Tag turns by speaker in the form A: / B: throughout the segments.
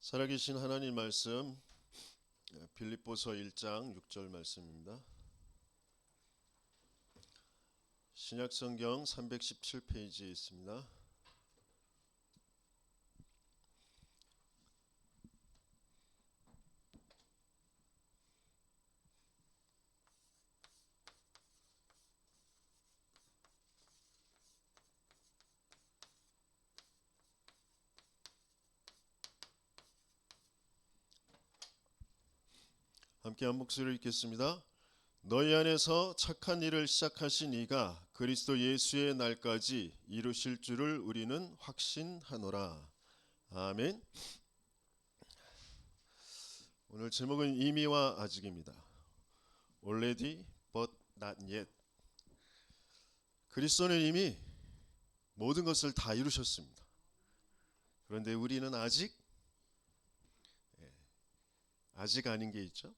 A: 살아계신 하나님 말씀 빌립보서 1장 6절 말씀입니다. 신약성경 317페이지에 있습니다. 함께 한 목소리로 읽겠습니다. 너희 안에서 착한 일을 시작하신 이가 그리스도 예수의 날까지 이루실 줄을 우리는 확신하노라. 아멘. 오늘 제목은 이미와 아직입니다. Already but not yet. 그리스도는 이미 모든 것을 다 이루셨습니다. 그런데 우리는 아직 아닌 게 있죠.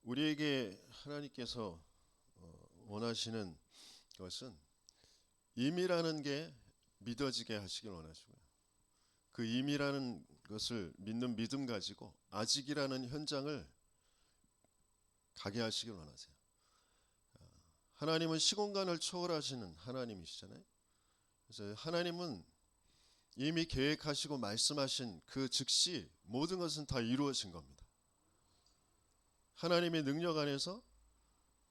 A: 우리에게 하나님께서 원하시는 것은 임이라는 게 믿어지게 하시길 원하시고요. 그 임이라는 것을 믿는 믿음 가지고 아직이라는 현장을 가게 하시길 원하세요. 하나님은 시공간을 초월하시는 하나님이시잖아요. 그래서 하나님은 이미 계획하시고 말씀하신 그 즉시 모든 것은 다 이루어진 겁니다. 하나님의 능력 안에서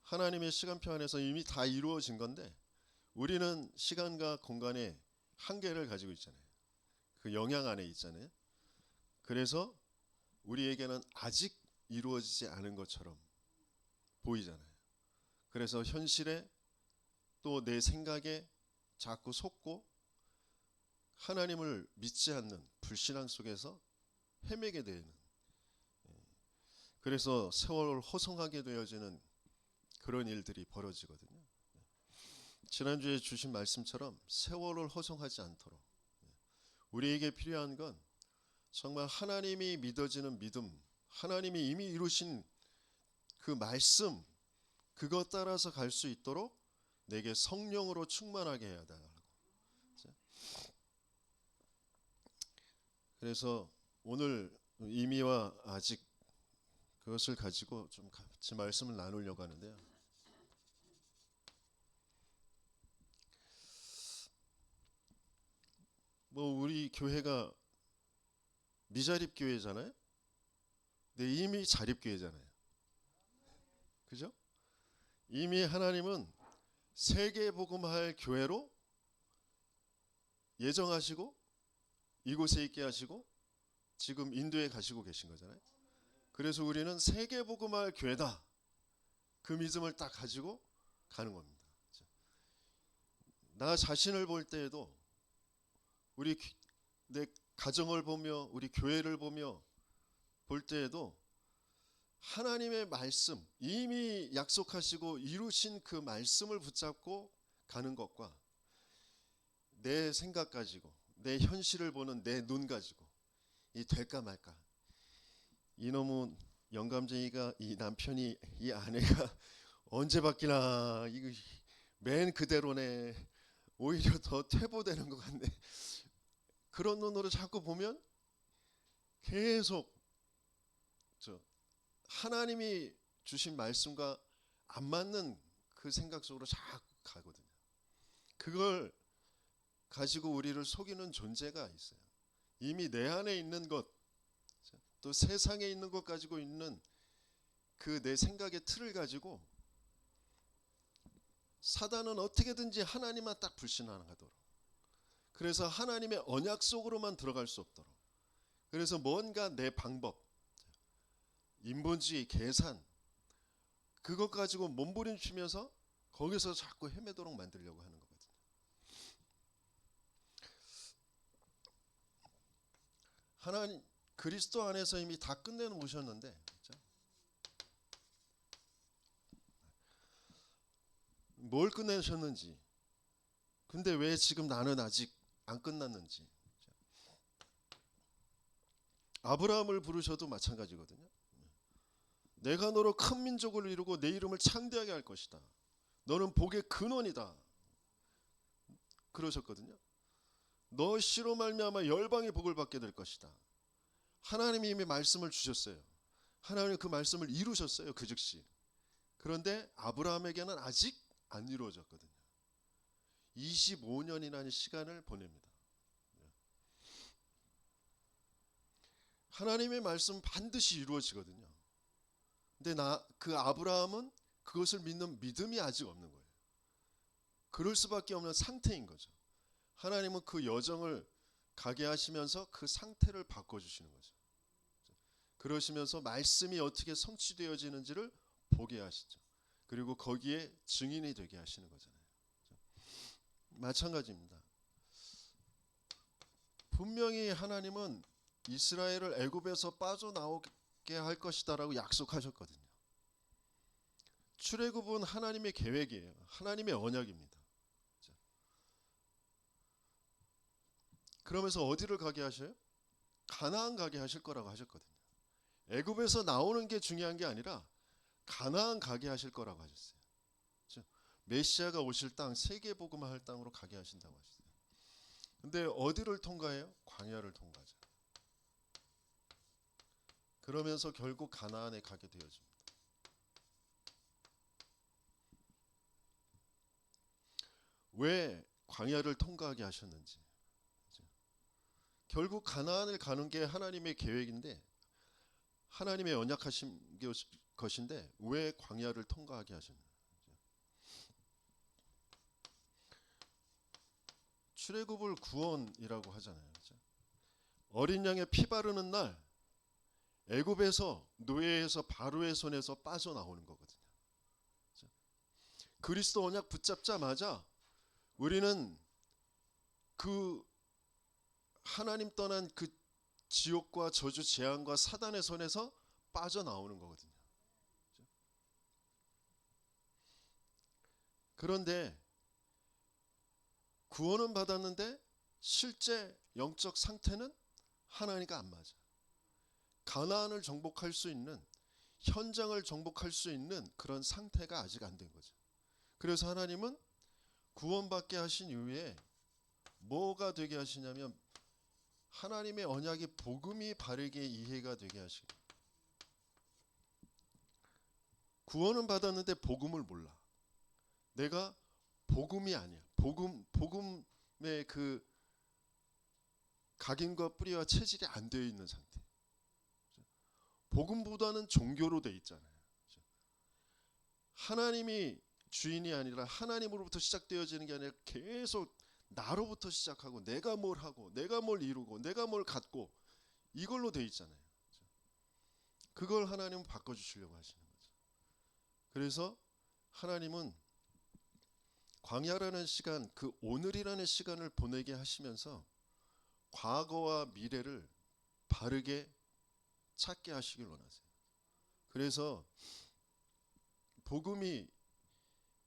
A: 하나님의 시간표 안에서 이미 다 이루어진 건데 우리는 시간과 공간의 한계를 가지고 있잖아요. 그 영향 안에 있잖아요. 그래서 우리에게는 아직 이루어지지 않은 것처럼 보이잖아요. 그래서 현실에 또 내 생각에 자꾸 속고 하나님을 믿지 않는 불신앙 속에서 헤매게 되는, 그래서 세월을 허송하게 되어지는 그런 일들이 벌어지거든요. 지난주에 주신 말씀처럼 세월을 허송하지 않도록 우리에게 필요한 건 정말 하나님이 믿어지는 믿음, 하나님이 이미 이루신 그 말씀, 그것 따라서 갈 수 있도록 내게 성령으로 충만하게 해야 된다고. 그래서 오늘 이미와 아직 그것을 가지고 좀 같이 말씀을 나누려고 하는데요. 우리 교회가 미자립 교회잖아요. 근데 이미 자립 교회잖아요. 그죠? 이미 하나님은 세계 복음할 교회로 예정하시고 이곳에 있게 하시고 지금 인도에 가시고 계신 거잖아요. 그래서 우리는 세계 복음할 교회다. 그 믿음을 딱 가지고 가는 겁니다. 나 자신을 볼 때에도 우리 내 가정을 보며 우리 교회를 보며 볼 때에도 하나님의 말씀, 이미 약속하시고 이루신 그 말씀을 붙잡고 가는 것과 내 생각 가지고 내 현실을 보는 내 눈 가지고 이 될까 말까, 이놈의 영감쟁이가 이 남편이 이 아내가 언제 바뀌나, 이거 맨 그대로네, 오히려 더 퇴보되는 것 같네, 그런 눈으로 자꾸 보면 계속 하나님이 주신 말씀과 안 맞는 그 생각 속으로 자꾸 가거든요. 그걸 가지고 우리를 속이는 존재가 있어요. 이미 내 안에 있는 것, 또 세상에 있는 것 가지고 있는 그 내 생각의 틀을 가지고 사단은 어떻게든지 하나님만 딱 불신하도록, 그래서 하나님의 언약 속으로만 들어갈 수 없도록, 그래서 뭔가 내 방법, 인본주의, 계산, 그것 가지고 몸부림치면서 거기서 자꾸 헤매도록 만들려고 하는 거거든요. 하나님 그리스도 안에서 이미 다 끝내놓으셨는데 뭘 끝내셨는지, 근데 왜 지금 나는 아직 안 끝났는지. 아브라함을 부르셔도 마찬가지거든요. 내가 너로 큰 민족을 이루고 내 이름을 창대하게 할 것이다. 너는 복의 근원이다. 그러셨거든요. 너 씨로 말미암아 열방의 복을 받게 될 것이다. 하나님이 이미 말씀을 주셨어요. 하나님이 그 말씀을 이루셨어요. 그 즉시. 그런데 아브라함에게는 아직 안 이루어졌거든요. 25년이라는 시간을 보냅니다. 하나님의 말씀 반드시 이루어지거든요. 근데 그 아브라함은 그것을 믿는 믿음이 아직 없는 거예요. 그럴 수밖에 없는 상태인 거죠. 하나님은 그 여정을 가게 하시면서 그 상태를 바꿔주시는 거죠. 그러시면서 말씀이 어떻게 성취되어지는지를 보게 하시죠. 그리고 거기에 증인이 되게 하시는 거잖아요. 마찬가지입니다. 분명히 하나님은 이스라엘을 애굽에서 빠져나오게 할 것이다라고 약속하셨거든요. 출애굽은 하나님의 계획이에요. 하나님의 언약입니다. 그러면서 어디를 가게 하셔요? 가나안 가게 하실 거라고 하셨거든요. 애굽에서 나오는 게 중요한 게 아니라 가나안 가게 하실 거라고 하셨어요. 메시아가 오실 땅, 세계복음화할 땅으로 가게 하신다고 하셨어요. 근데 어디를 통과해요? 광야를 통과하죠. 그러면서 결국 가나안에 가게 되어집니다. 왜 광야를 통과하게 하셨는지. 결국 가나안을 가는 게 하나님의 계획인데, 하나님의 언약하신 것인데 왜 광야를 통과하게 하셨는지. 출애굽을 구원이라고 하잖아요. 어린 양의 피 바르는 날 애굽에서 노예에서 바로의 손에서 빠져나오는 거거든요. 그리스도 언약 붙잡자마자 우리는 그 하나님 떠난 그 지옥과 저주 재앙과 사단의 손에서 빠져나오는 거거든요. 그런데 구원은 받았는데 실제 영적 상태는 하나님과 안 맞아. 가나안을 정복할 수 있는, 현장을 정복할 수 있는 그런 상태가 아직 안 된 거죠. 그래서 하나님은 구원받게 하신 이후에 뭐가 되게 하시냐면 하나님의 언약이 복음이 바르게 이해가 되게 하시고, 구원은 받았는데 복음을 몰라. 내가 복음이 아니야. 복음의 그 각인과 뿌리와 체질이 안 되어 있는 상태. 복음보다는 종교로 돼 있잖아요. 하나님이 주인이 아니라 하나님으로부터 시작되어지는 게 아니라 계속 나로부터 시작하고 내가 뭘 하고 내가 뭘 이루고 내가 뭘 갖고 이걸로 돼 있잖아요. 그걸 하나님은 바꿔주시려고 하시는 거죠. 그래서 하나님은 광야라는 시간, 그 오늘이라는 시간을 보내게 하시면서 과거와 미래를 바르게 찾게 하시길 원하세요. 그래서 복음이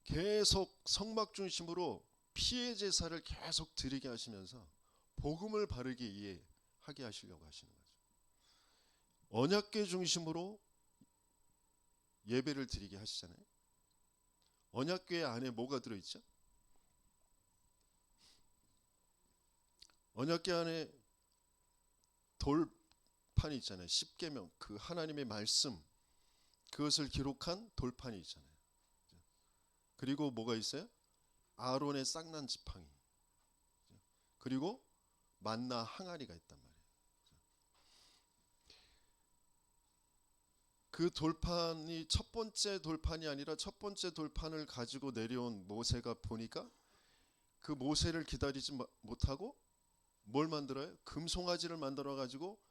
A: 계속 성막 중심으로 피의 제사를 계속 드리게 하시면서 복음을 바르게 이해하게 하시려고 하시는 거죠. 언약궤 중심으로 예배를 드리게 하시잖아요. 언약궤 안에 뭐가 들어있죠? 언약궤 안에 돌판이 있잖아요. 십계명, 그 하나님의 말씀, 그것을 기록한 돌판이 있잖아요. 그리고 뭐가 있어요? 아론의 쌍난 지팡이, 그리고 만나 항아리가 있단 말이에요. 그 돌판이 첫 번째 돌판이 아니라 첫 번째 돌판을 가지고 내려온 모세가 보니까 그 모세를 기다리지 못하고 뭘 만들어요? 금송아지를 만들어 가지고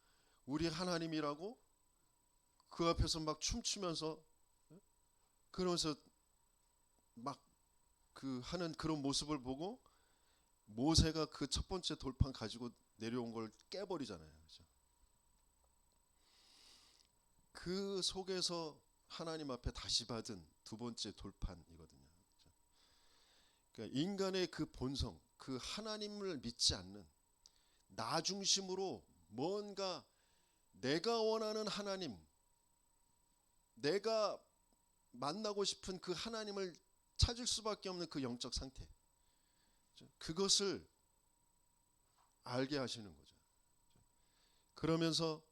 A: 우리 하나님이라고 그 앞에서 막 춤추면서, 그러면서 막 그 하는 그런 모습을 보고 모세가 그 첫 번째 돌판 가지고 내려온 걸 깨버리잖아요. 그렇죠? 그 속에서 하나님 앞에 다시 받은 두 번째 돌판이거든요. 그러니까 인간의 그 본성, 그 하나님을 믿지 않는 나 중심으로 뭔가 내가 원하는 하나님, 내가 만나고 싶은 그 하나님을 찾을 수밖에 없는 그 영적 상태, 그것을 알게 하시는 거죠. 그러면서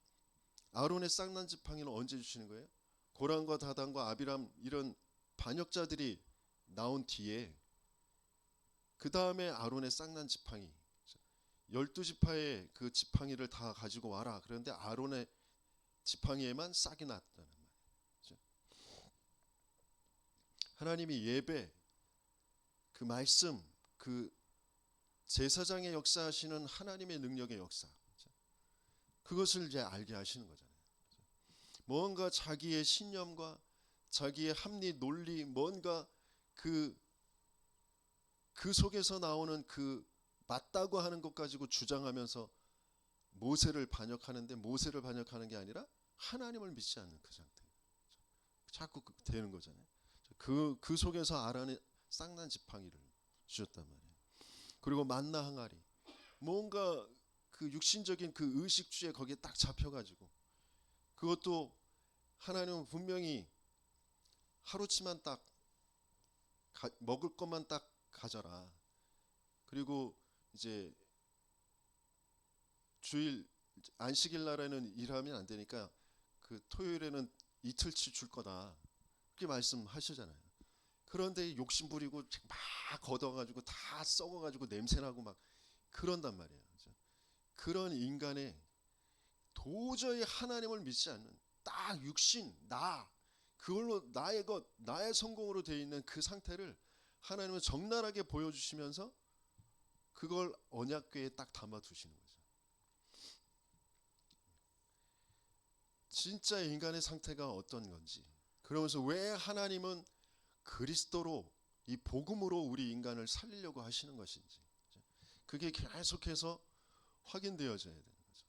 A: 아론의 쌍난 지팡이는 언제 주시는 거예요? 고란과 다단과 아비람 이런 반역자들이 나온 뒤에 그 다음에 아론의 쌍난 지팡이 12지파의 그 지팡이를 다 가지고 와라. 그런데 아론의 지팡이에만 싹이 났다는 말이죠. 하나님이 예배, 그 말씀, 그 제사장의 역사하시는 하나님의 능력의 역사, 그것을 이제 알게 하시는 거잖아요. 뭔가 자기의 신념과 자기의 합리, 논리, 뭔가 그 속에서 나오는 그 맞다고 하는 것 가지고 주장하면서 모세를 반역하는데, 모세를 반역하는 게 아니라 하나님을 믿지 않는 그 상태. 자꾸 되는 거잖아요. 그 속에서 아론의 쌍난 지팡이를 주셨단 말이에요. 그리고 만나 항아리, 뭔가 그 육신적인 그 의식주에 거기에 딱 잡혀가지고, 그것도 하나님은 분명히 하루치만 딱 먹을 것만 딱 가져라. 그리고 이제 주일 안식일 날에는 일하면 안 되니까 그 토요일에는 이틀치 줄 거다. 그렇게 말씀하시잖아요. 그런데 욕심 부리고 막 걷어가지고 다 썩어가지고 냄새나고 막 그런단 말이에요. 그런 인간의 도저히 하나님을 믿지 않는 딱 육신, 나, 그걸로 나의 것, 나의 성공으로 되어 있는 그 상태를 하나님은 적나라하게 보여주시면서 그걸 언약궤에 딱 담아 두시는 거죠. 진짜 인간의 상태가 어떤 건지, 그러면서 왜 하나님은 그리스도로, 이 복음으로 우리 인간을 살리려고 하시는 것인지, 그게 계속해서 확인되어져야 되는 거죠.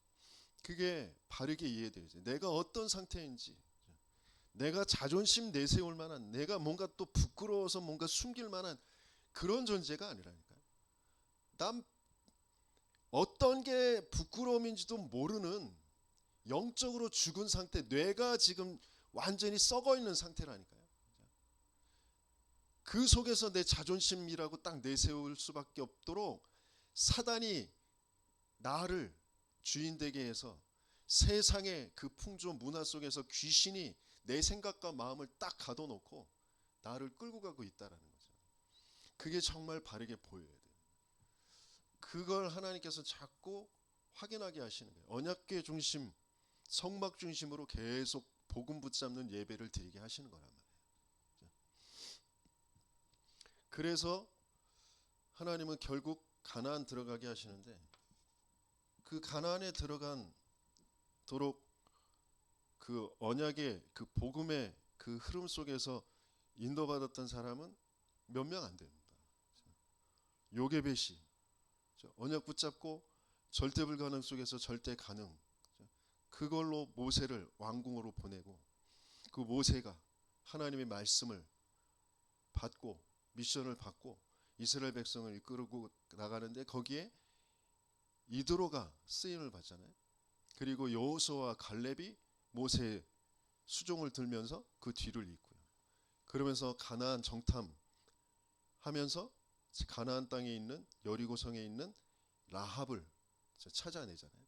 A: 그게 바르게 이해되어져요. 내가 어떤 상태인지, 내가 자존심 내세울 만한, 내가 뭔가 또 부끄러워서 뭔가 숨길 만한 그런 존재가 아니라니까요. 난 어떤 게 부끄러움인지도 모르는 영적으로 죽은 상태, 뇌가 지금 완전히 썩어 있는 상태라니까요. 그 속에서 내 자존심이라고 딱 내세울 수밖에 없도록 사단이 나를 주인 되게 해서 세상의 그 풍조 문화 속에서 귀신이 내 생각과 마음을 딱 가둬놓고 나를 끌고 가고 있다라는 거죠. 그게 정말 바르게 보여야 돼요. 그걸 하나님께서 자꾸 확인하게 하시는 거예요. 언약궤 중심, 성막 중심으로 계속 복음 붙잡는 예배를 드리게 하시는 거란 말이에요. 그래서 하나님은 결국 가나안 들어가게 하시는데, 그 가나안에 들어간 도록 그 언약의 그 복음의 그 흐름 속에서 인도받았던 사람은 몇 명 안 됩니다. 요게벳이 언약 붙잡고 절대 불가능 속에서 절대 가능, 그걸로 모세를 왕궁으로 보내고, 그 모세가 하나님의 말씀을 받고 미션을 받고 이스라엘 백성을 이끌고 나가는데, 거기에 이드로가 쓰임을 받잖아요. 그리고 여호수아와 갈렙이 모세의 수종을 들면서 그 뒤를 잇고요. 그러면서 가나안 정탐하면서 가나안 땅에 있는 여리고성에 있는 라합을 찾아내잖아요.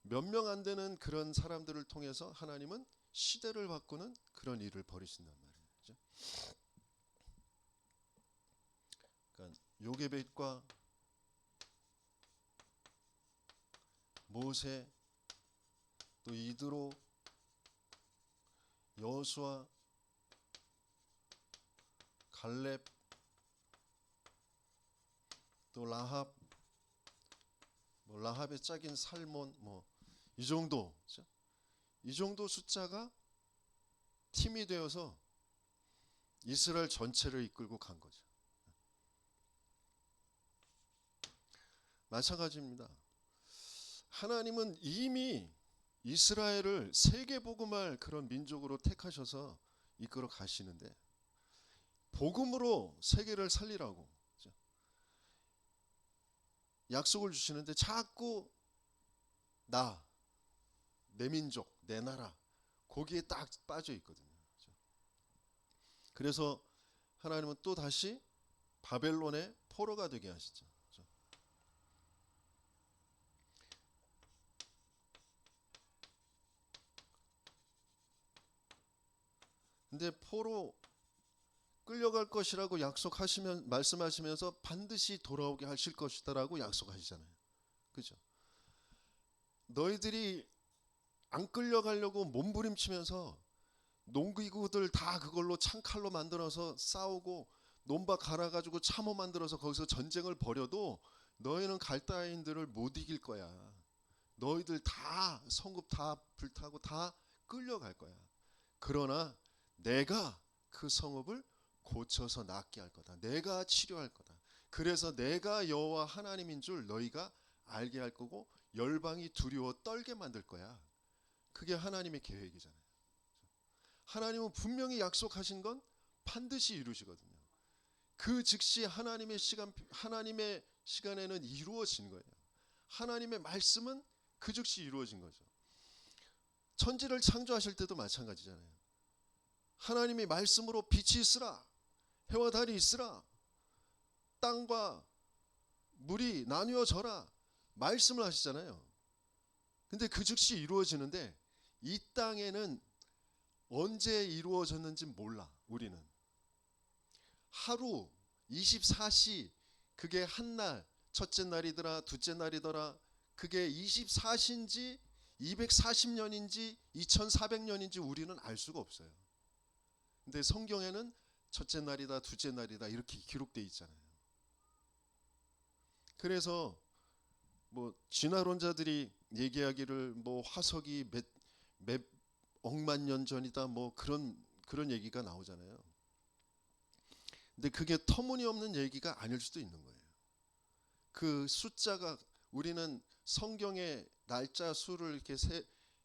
A: 몇 명 안 되는 그런 사람들을 통해서 하나님은 시대를 바꾸는 그런 일을 벌이신단 말이에요. 그러니까 요게벳과 모세, 또 이드로, 여호수아, 갈렙, 또 라합, 뭐 라합의 짝인 살몬, 뭐 이 정도, 그렇죠? 이 정도 숫자가 팀이 되어서 이스라엘 전체를 이끌고 간 거죠. 마찬가지입니다. 하나님은 이미 이스라엘을 세계 복음할 그런 민족으로 택하셔서 이끌어 가시는데, 복음으로 세계를 살리라고 약속을 주시는데 자꾸 내 민족, 내 나라, 거기에 딱 빠져 있거든요. 그래서 하나님은 또 다시 바벨론의 포로가 되게 하시죠. 근데 포로 끌려갈 것이라고 약속하시면 말씀하시면서 반드시 돌아오게 하실 것이다라고 약속하시잖아요. 그죠? 너희들이 안 끌려가려고 몸부림치면서 농기구들 다 그걸로 창칼로 만들어서 싸우고 논밭 갈아가지고 참호 만들어서 거기서 전쟁을 벌여도 너희는 갈대아인들을 못 이길 거야. 너희들 다 성읍 다 불타고 다 끌려갈 거야. 그러나 내가 그 성읍을 고쳐서 낫게 할 거다. 내가 치료할 거다. 그래서 내가 여호와 하나님인 줄 너희가 알게 할 거고 열방이 두려워 떨게 만들 거야. 그게 하나님의 계획이잖아요. 하나님은 분명히 약속하신 건 반드시 이루시거든요. 그 즉시 하나님의 시간에는 이루어진 거예요. 하나님의 말씀은 그 즉시 이루어진 거죠. 천지를 창조하실 때도 마찬가지잖아요. 하나님이 말씀으로 빛이 있으라, 해와 달이 있으라, 땅과 물이 나뉘어져라 말씀을 하시잖아요. 근데 그 즉시 이루어지는데 이 땅에는 언제 이루어졌는지 몰라. 우리는 하루 24시 그게 한 날, 첫째 날이더라 둘째 날이더라 그게 24시인지 240년인지 2400년인지 우리는 알 수가 없어요. 근데 성경에는 첫째 날이다 둘째 날이다 이렇게 기록되어 있잖아요. 그래서 뭐 진화론자들이 얘기하기를 뭐 화석이 몇 억만 년 전이다 뭐 그런 얘기가 나오잖아요. 근데 그게 터무니없는 얘기가 아닐 수도 있는 거예요. 그 숫자가 우리는 성경의 날짜 수를 이렇게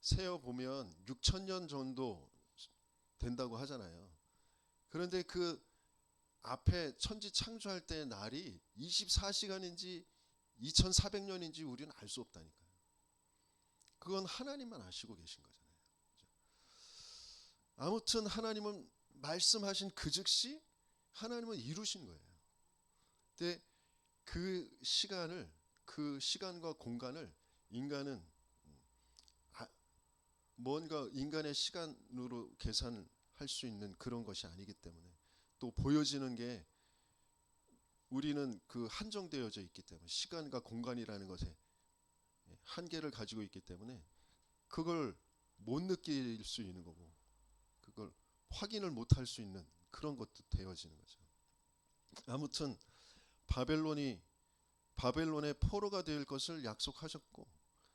A: 세어 보면 6,000년 정도 된다고 하잖아요. 그런데 그 앞에 천지 창조할 때의 날이 24시간인지 2400년인지 우리는 알 수 없다니까요. 그건 하나님만 아시고 계신 거잖아요. 아무튼 하나님은 말씀하신 그 즉시 하나님은 이루신 거예요. 근데 그 시간과 공간을 인간은 뭔가 인간의 시간으로 계산할 수 있는 그런 것이 아니기 때문에 또 보여지는 게 우리는 그 한정되어져 있기 때문에 시간과 공간이라는 것에 한계를 가지고 있기 때문에 그걸 못 느낄 수 있는 거고 그걸 확인을 못 할 수 있는 그런 것도 되어지는 거죠. 아무튼 바벨론의 포로가 될 것을 약속하셨고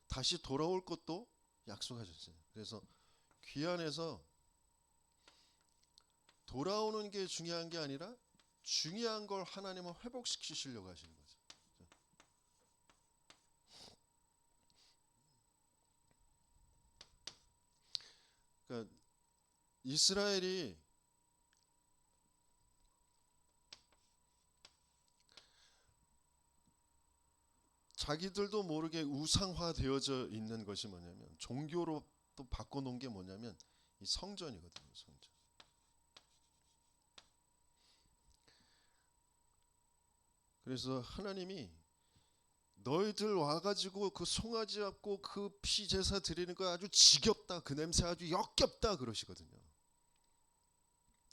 A: 다시 돌아올 것도 약속하셨어요. 그래서 귀환해서 돌아오는 게 중요한 게 아니라 중요한 걸 하나님은 회복시키시려고 하시는 거죠. 그러니까 이스라엘이 자기들도 모르게 우상화되어져 있는 것이 뭐냐면 종교로 또 바꿔놓은 게 뭐냐면 이 성전이거든요. 성전. 그래서 하나님이 너희들 와가지고 그 송아지 잡고 그 피 제사 드리는 거 아주 지겹다. 그 냄새 아주 역겹다 그러시거든요.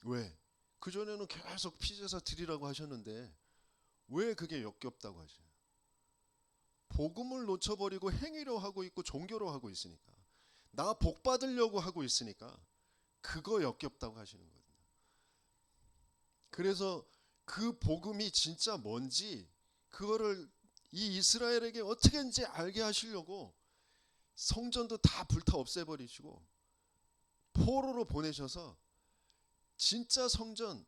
A: 왜? 그전에는 계속 피 제사 드리라고 하셨는데 왜 그게 역겹다고 하셔요? 복음을 놓쳐버리고 행위로 하고 있고 종교로 하고 있으니까 나 복 받으려고 하고 있으니까 그거 역겹다고 하시는 거거든요. 그래서 그 복음이 진짜 뭔지 그거를 이 이스라엘에게 어떻게든지 알게 하시려고 성전도 다 불타 없애버리시고 포로로 보내셔서 진짜 성전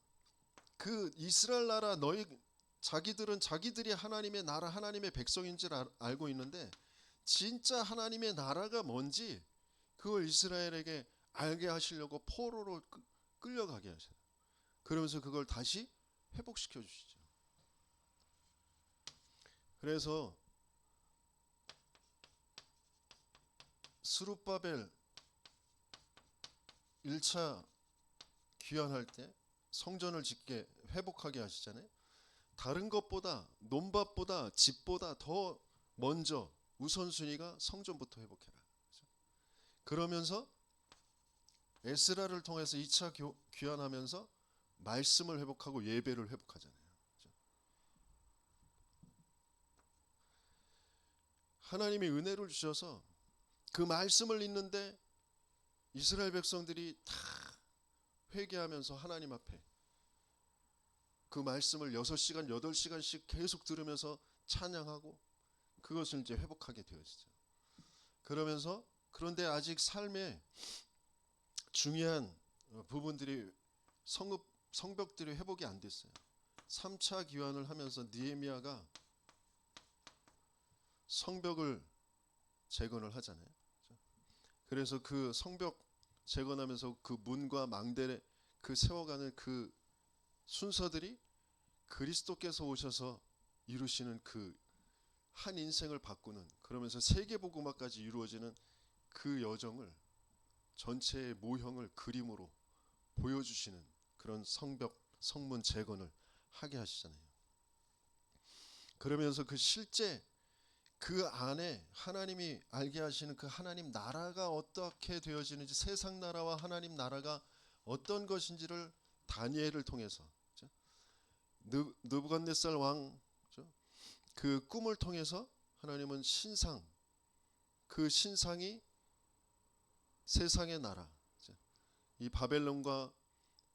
A: 그 이스라엘 나라 자기들은 자기들이 하나님의 나라 하나님의 백성인 줄 알고 있는데 진짜 하나님의 나라가 뭔지 그걸 이스라엘에게 알게 하시려고 포로로 끌려가게 하셔요. 그러면서 그걸 다시 회복시켜 주시죠. 그래서 스룹바벨 1차 귀환할 때 성전을 짓게 회복하게 하시잖아요. 다른 것보다 논밭보다 집보다 더 먼저 우선순위가 성전부터 회복해라. 그러면서 에스라를 통해서 2차 귀환하면서 말씀을 회복하고 예배를 회복하잖아요. 그렇죠? 하나님이 은혜를 주셔서 그 말씀을 읽는데 이스라엘 백성들이 다 회개하면서 하나님 앞에 그 말씀을 6시간, 8시간씩 계속 들으면서 찬양하고 그것을 이제 회복하게 되어지죠. 그러면서 그런데 아직 삶의 중요한 부분들이 성벽들이 회복이 안 됐어요. 3차 귀환을 하면서 느헤미야가 성벽을 재건을 하잖아요. 그래서 그 성벽 재건하면서 그 문과 망대를 그 세워가는 그 순서들이 그리스도께서 오셔서 이루시는 그 한 인생을 바꾸는, 그러면서 세계복음화까지 이루어지는 그 여정을 전체의 모형을 그림으로 보여주시는 그런 성벽 성문 재건을 하게 하시잖아요. 그러면서 그 실제 그 안에 하나님이 알게 하시는 그 하나님 나라가 어떻게 되어지는지, 세상 나라와 하나님 나라가 어떤 것인지를 다니엘을 통해서, 느부갓네살 왕 그 꿈을 통해서 하나님은 신상, 그 신상이 세상의 나라, 이 바벨론과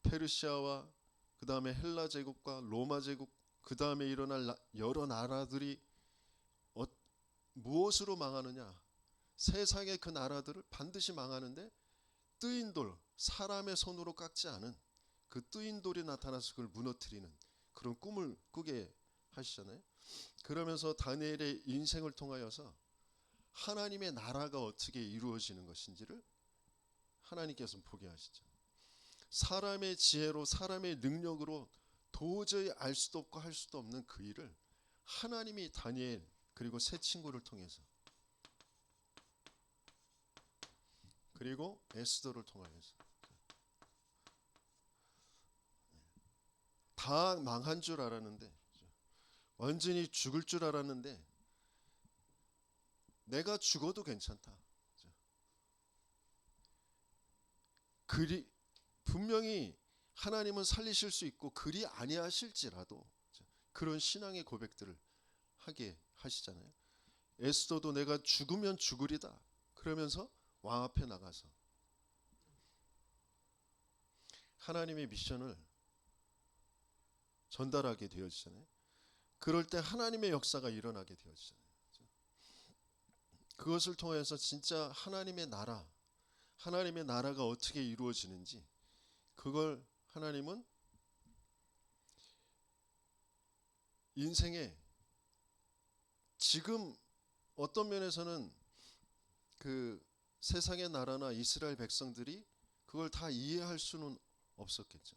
A: 페르시아와 그 다음에 헬라 제국과 로마 제국, 그 다음에 일어날 여러 나라들이 무엇으로 망하느냐, 세상의 그 나라들을 반드시 망하는데 뜨인 돌, 사람의 손으로 깎지 않은 그 뜨인 돌이 나타나서 그걸 무너뜨리는 그런 꿈을 꾸게 하시잖아요. 그러면서 다니엘의 인생을 통하여서 하나님의 나라가 어떻게 이루어지는 것인지를 하나님께서 보게 하시죠. 사람의 지혜로, 사람의 능력으로 도저히 알 수도 없고 할 수도 없는 그 일을 하나님이 다니엘 그리고 세 친구를 통해서, 그리고 에스더를 통하여서 다 망한 줄 알았는데, 완전히 죽을 줄 알았는데 내가 죽어도 괜찮다. 그리 분명히 하나님은 살리실 수 있고 그리 아니하실지라도 그런 신앙의 고백들을 하게 하시잖아요. 에스더도 내가 죽으면 죽으리다 그러면서 왕 앞에 나가서 하나님의 미션을 전달하게 되어지잖아요. 그럴 때 하나님의 역사가 일어나게 되어지잖아요. 그것을 통해서 진짜 하나님의 나라가 어떻게 이루어지는지, 그걸 하나님은 인생에 지금 어떤 면에서는 그 세상의 나라나 이스라엘 백성들이 그걸 다 이해할 수는 없었겠죠.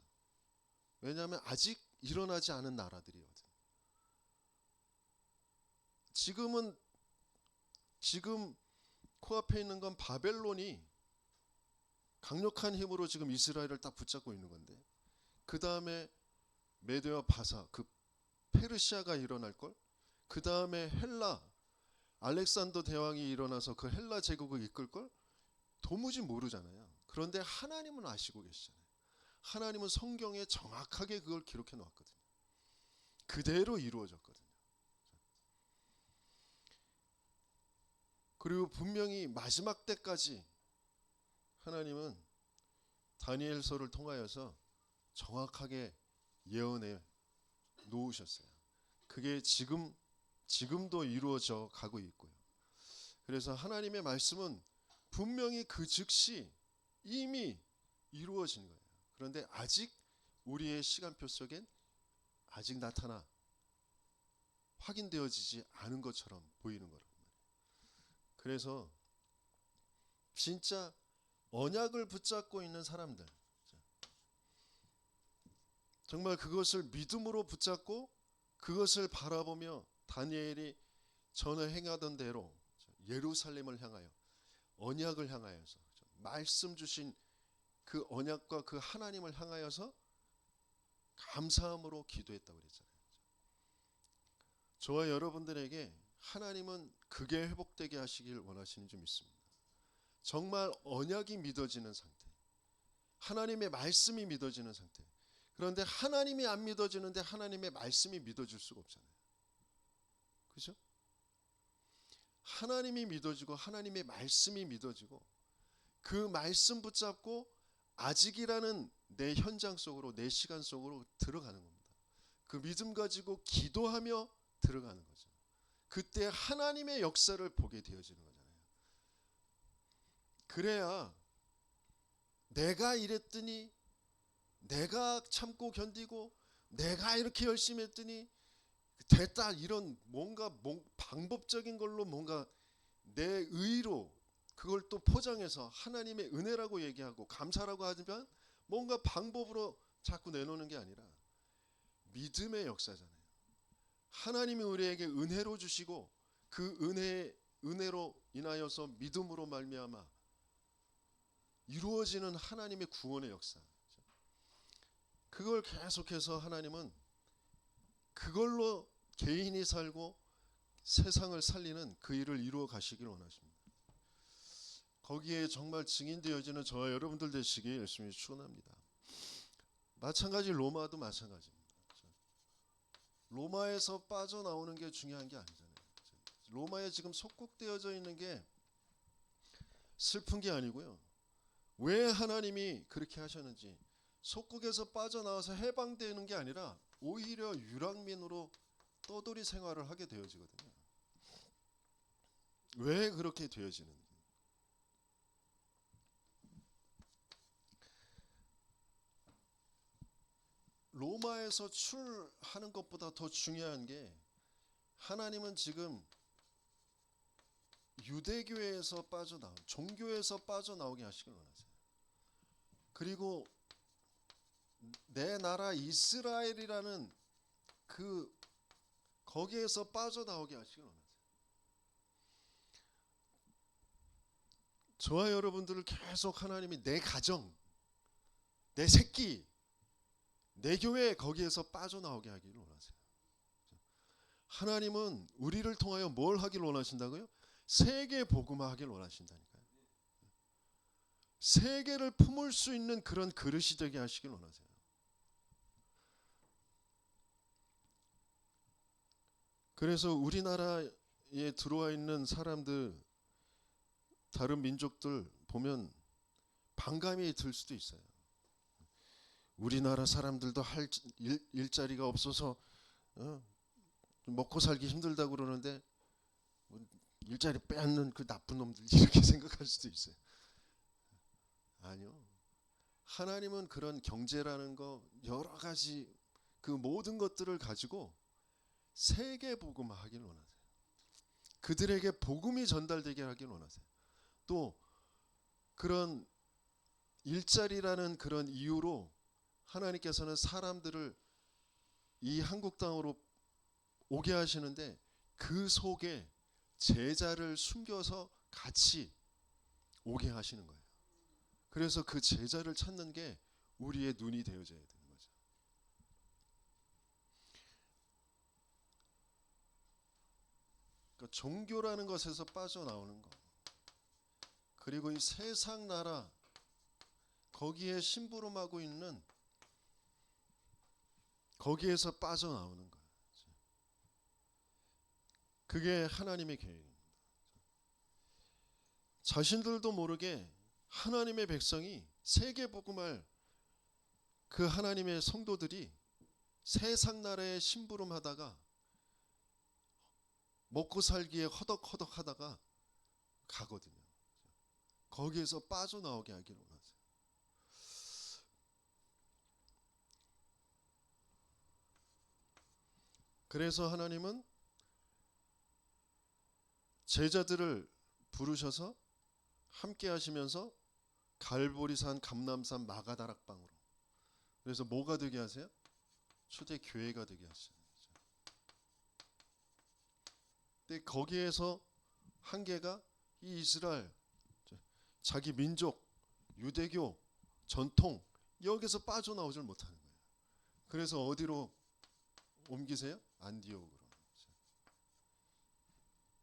A: 왜냐하면 아직 일어나지 않은 나라들이거든. 지금 코앞에 있는 건 바벨론이 강력한 힘으로 지금 이스라엘을 딱 붙잡고 있는 건데, 그 다음에 메대와 바사, 그 페르시아가 일어날 걸, 그 다음에 헬라, 알렉산더 대왕이 일어나서 그 헬라 제국을 이끌 걸 도무지 모르잖아요. 그런데 하나님은 아시고 계시잖아요. 하나님은 성경에 정확하게 그걸 기록해 놓았거든요. 그대로 이루어졌거든요. 그리고 분명히 마지막 때까지 하나님은 다니엘서를 통하여서 정확하게 예언해 놓으셨어요. 그게 지금도 이루어져 가고 있고요. 그래서 하나님의 말씀은 분명히 그 즉시 이미 이루어진 거예요. 그런데 아직 우리의 시간표 속엔 아직 나타나 확인되어지지 않은 것처럼 보이는 거란 말이에요. 그래서 진짜 언약을 붙잡고 있는 사람들, 정말 그것을 믿음으로 붙잡고 그것을 바라보며 다니엘이 전에 행하던 대로 예루살렘을 향하여 언약을 향하여서 말씀 주신 그 언약과 그 하나님을 향하여서 감사함으로 기도했다고 그랬잖아요. 저와 여러분들에게 하나님은 그게 회복되게 하시길 원하시는 줄 믿습니다. 정말 언약이 믿어지는 상태, 하나님의 말씀이 믿어지는 상태. 그런데 하나님이 안 믿어지는데 하나님의 말씀이 믿어질 수가 없잖아요. 그죠? 하나님이 믿어지고 하나님의 말씀이 믿어지고 그 말씀 붙잡고 아직이라는 내 현장 속으로, 내 시간 속으로 들어가는 겁니다. 그 믿음 가지고 기도하며 들어가는 거죠. 그때 하나님의 역사를 보게 되어지는 거잖아요. 그래야 내가 이랬더니, 내가 참고 견디고, 내가 이렇게 열심히 했더니 됐다, 이런 뭔가 방법적인 걸로 뭔가 내 의로 그걸 또 포장해서 하나님의 은혜라고 얘기하고 감사라고 하지만 뭔가 방법으로 자꾸 내놓는 게 아니라 믿음의 역사잖아요. 하나님이 우리에게 은혜로 주시고 그 은혜로 인하여서 믿음으로 말미암아 이루어지는 하나님의 구원의 역사. 그걸 계속해서 하나님은 그걸로 개인이 살고 세상을 살리는 그 일을 이루어 가시길 원하십니다. 거기에 정말 증인되어지는 저와 여러분들 되시길 열심히 축원합니다. 마찬가지 로마도 마찬가지입니다. 로마에서 빠져나오는 게 중요한 게 아니잖아요. 로마에 지금 속국되어져 있는 게 슬픈 게 아니고요. 왜 하나님이 그렇게 하셨는지, 속국에서 빠져나와서 해방되는 게 아니라 오히려 유랑민으로 떠돌이 생활을 하게 되어지거든요. 왜 그렇게 되어지는지. 로마에서 출하는 것보다 더 중요한 게, 하나님은 지금 유대교에서 빠져나온, 종교에서 빠져나오게 하시길 원하세요. 그리고 내 나라 이스라엘이라는 그 거기에서 빠져나오게 하시길 원하세요. 저와 여러분들을 계속 하나님이 내 가정, 내 새끼, 내 교회 거기에서 빠져나오게 하기를 원하세요. 하나님은 우리를 통하여 뭘 하길 원하신다고요? 세계 복음화하길 원하신다니까요. 세계를 품을 수 있는 그런 그릇이 되게 하시길 원하세요. 그래서 우리나라에 들어와 있는 사람들, 다른 민족들 보면 반감이 들 수도 있어요. 우리나라 사람들도 할 일자리가 없어서 먹고 살기 힘들다고 그러는데 일자리 빼앗는 그 나쁜 놈들, 이렇게 생각할 수도 있어요. 아니요. 하나님은 그런 경제라는 거, 여러 가지 그 모든 것들을 가지고 세계 복음화하기를 원하세요. 그들에게 복음이 전달되게 하길 원하세요. 또 그런 일자리라는 그런 이유로 하나님께서는 사람들을 이 한국 땅으로 오게 하시는데 그 속에 제자를 숨겨서 같이 오게 하시는 거예요. 그래서 그 제자를 찾는 게 우리의 눈이 되어져야 되는 거죠. 그러니까 종교라는 것에서 빠져나오는 거, 그리고 이 세상 나라 거기에 심부름하고 있는 거기에서 빠져나오는 거예요. 그게 하나님의 계획입니다. 자신들도 모르게 하나님의 백성이, 세계 복음할 그 하나님의 성도들이 세상 나라에 심부름하다가 먹고 살기에 허덕허덕 하다가 가거든요. 거기에서 빠져나오게 하기를 원하세요. 그래서 하나님은 제자들을 부르셔서 함께 하시면서 갈보리산, 감람산, 마가다락방으로, 그래서 뭐가 되게 하세요? 초대 교회가 되게 하시죠. 근데 거기에서 한계가 이 이스라엘, 자기 민족, 유대교, 전통, 여기서 빠져나오질 못하는 거예요. 그래서 어디로 옮기세요? 안디옥으로.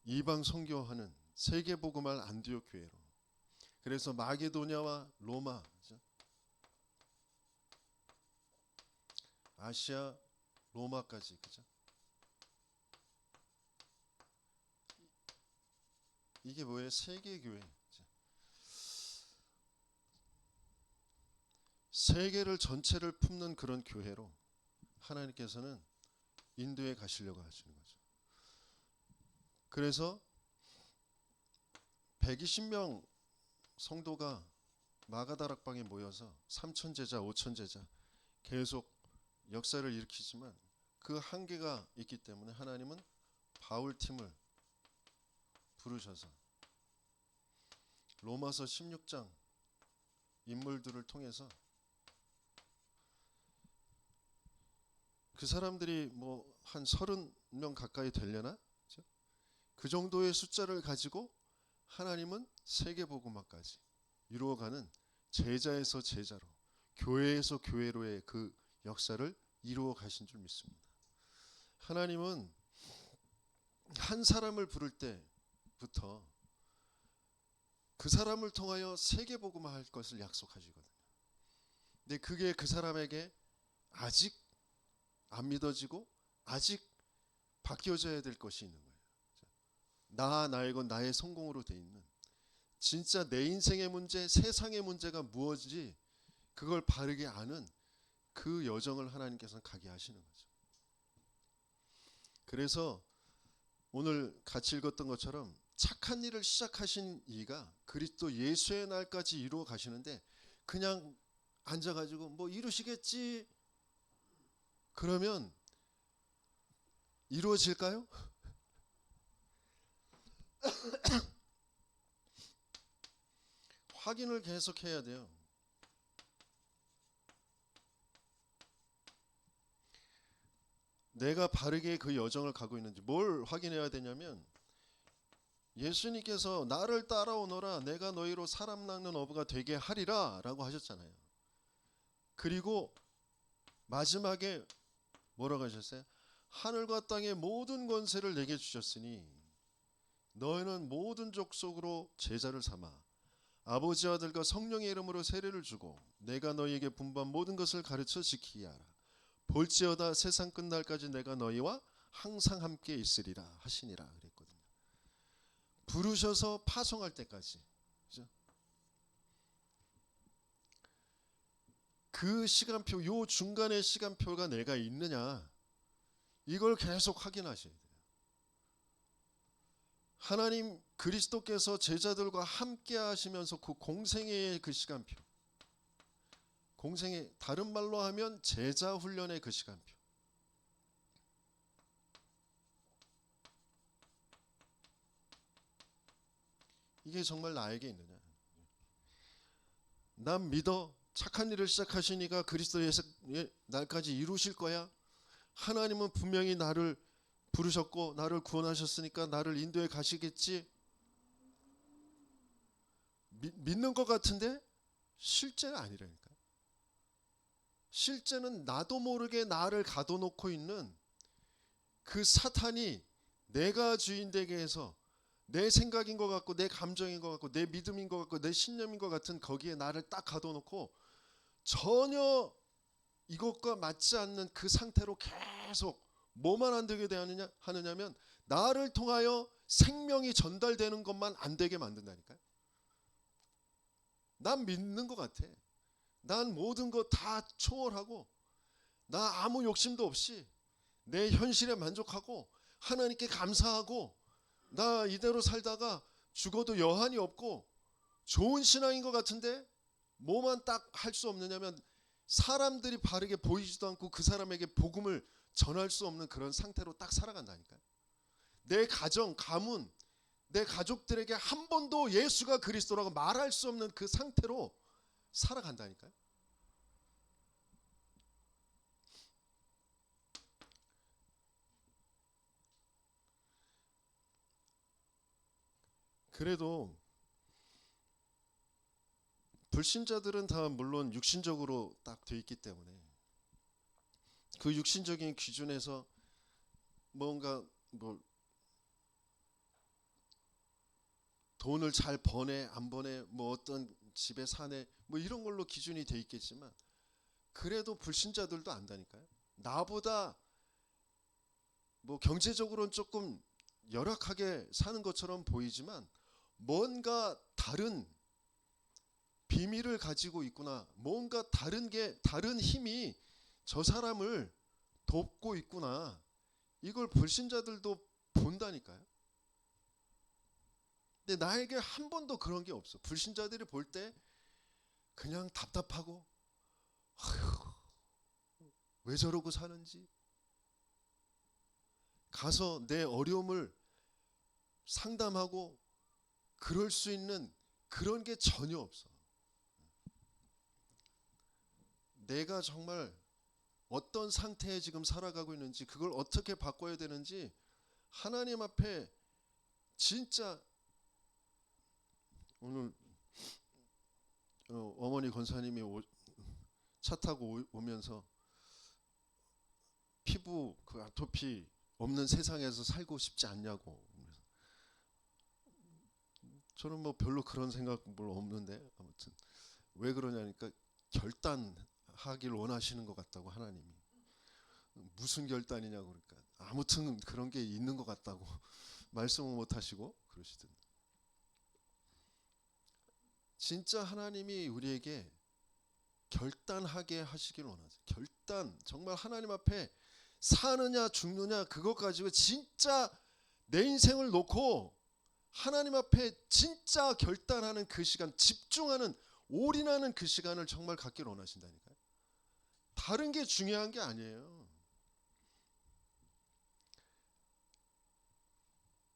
A: 이방 선교하는 세계 복음할 안디옥 교회로. 그래서 마게도냐와 로마, 아시아, 로마까지, 그죠? 이게 뭐예요? 세계 교회. 세계를 전체를 품는 그런 교회로 하나님께서는 인도에 가시려고 하시는 거죠. 그래서 120명 성도가 마가다락방에 모여서 3천 제자, 5천 제자 계속 역사를 일으키지만 그 한계가 있기 때문에 하나님은 바울 팀을 부르셔서 로마서 16장 인물들을 통해서 그 사람들이 뭐 한 30명 가까이 되려나? 그 정도의 숫자를 가지고 하나님은 세계복음화까지 이루어가는 제자에서 제자로, 교회에서 교회로의 그 역사를 이루어 가신 줄 믿습니다. 하나님은 한 사람을 부를 때부터 그 사람을 통하여 세계복음화할 것을 약속하시거든요. 근데 그게 그 사람에게 아직 안 믿어지고 아직 바뀌어져야 될 것이 있는 거예요. 나의 건 나의 성공으로 돼 있는, 진짜 내 인생의 문제, 세상의 문제가 무엇인지 그걸 바르게 아는 그 여정을 하나님께서는 가게 하시는 거죠. 그래서 오늘 같이 읽었던 것처럼 착한 일을 시작하신 이가 그리스도 예수의 날까지 이루어 가시는데, 그냥 앉아가지고 뭐 이루시겠지 그러면 이루어질까요? 확인을 계속해야 돼요. 내가 바르게 그 여정을 가고 있는지 뭘 확인해야 되냐면, 예수님께서 나를 따라오너라 내가 너희로 사람 낚는 어부가 되게 하리라 라고 하셨잖아요. 그리고 마지막에 뭐라고 하셨어요? 하늘과 땅의 모든 권세를 내게 주셨으니 너희는 모든 족속으로 제자를 삼아 아버지 아들과 성령의 이름으로 세례를 주고 내가 너희에게 분부한 모든 것을 가르쳐 지키게 하라. 볼지어다 세상 끝날까지 내가 너희와 항상 함께 있으리라 하시니라 그랬거든요. 부르셔서 파송할 때까지, 그죠? 그 시간표, 요 중간의 시간표가 내가 있느냐, 이걸 계속 확인하셔야 돼요. 하나님 그리스도께서 제자들과 함께 하시면서 그 공생애의 그 시간표, 공생애, 다른 말로 하면 제자 훈련의 그 시간표, 이게 정말 나에게 있느냐. 난 믿어. 착한 일을 시작하시니까 그리스도의 날까지 이루실 거야. 하나님은 분명히 나를 부르셨고 나를 구원하셨으니까 나를 인도에 가시겠지. 믿는 것 같은데 실제는 아니라니까. 실제는 나도 모르게 나를 가둬놓고 있는 그 사탄이 내가 주인 되게 해서 내 생각인 것 같고 내 감정인 것 같고 내 믿음인 것 같고 내 신념인 것 같은 거기에 나를 딱 가둬놓고 전혀 이것과 맞지 않는 그 상태로 계속 뭐만 안 되게 하느냐면 나를 통하여 생명이 전달되는 것만 안 되게 만든다니까요. 난 믿는 것 같아. 난 모든 거 다 초월하고 나 아무 욕심도 없이 내 현실에 만족하고 하나님께 감사하고 나 이대로 살다가 죽어도 여한이 없고 좋은 신앙인 것 같은데 뭐만 딱 할 수 없느냐면 사람들이 바르게 보이지도 않고 그 사람에게 복음을 전할 수 없는 그런 상태로 딱 살아간다니까요. 내 가정, 가문, 내 가족들에게 한 번도 예수가 그리스도라고 말할 수 없는 그 상태로 살아간다니까요. 그래도 불신자들은 다 물론 육신적으로 딱 돼 있기 때문에 그 육신적인 기준에서 뭔가 뭐 돈을 잘 버네 안 버네 뭐 어떤 집에 사네 뭐 이런 걸로 기준이 돼 있겠지만 그래도 불신자들도 안다니까요. 나보다 뭐 경제적으로는 조금 열악하게 사는 것처럼 보이지만 뭔가 다른 비밀을 가지고 있구나. 뭔가 다른 힘이 저 사람을 돕고 있구나. 이걸 불신자들도 본다니까요. 근데 나에게 한 번도 그런 게 없어. 불신자들이 볼 때 그냥 답답하고 아휴, 왜 저러고 사는지, 가서 내 어려움을 상담하고 그럴 수 있는 그런 게 전혀 없어. 내가 정말 어떤 상태에 지금 살아가고 있는지, 그걸 어떻게 바꿔야 되는지 하나님 앞에 진짜. 오늘 어머니 권사님이 차 타고 오면서 피부 그 아토피 없는 세상에서 살고 싶지 않냐고. 저는 뭐 별로 그런 생각 뭘 없는데, 아무튼 왜 그러냐니까 결단하길 원하시는 것 같다고. 하나님이 무슨 결단이냐고. 그러니까 아무튼 그런 게 있는 것 같다고 말씀을 못 하시고 그러시던데. 진짜 하나님이 우리에게 결단하게 하시길 원하세요. 결단. 정말 하나님 앞에 사느냐 죽느냐 그것 가지고 진짜 내 인생을 놓고 하나님 앞에 진짜 결단하는 그 시간, 집중하는, 올인하는 그 시간을 정말 갖길 원하신다니까요. 다른 게 중요한 게 아니에요.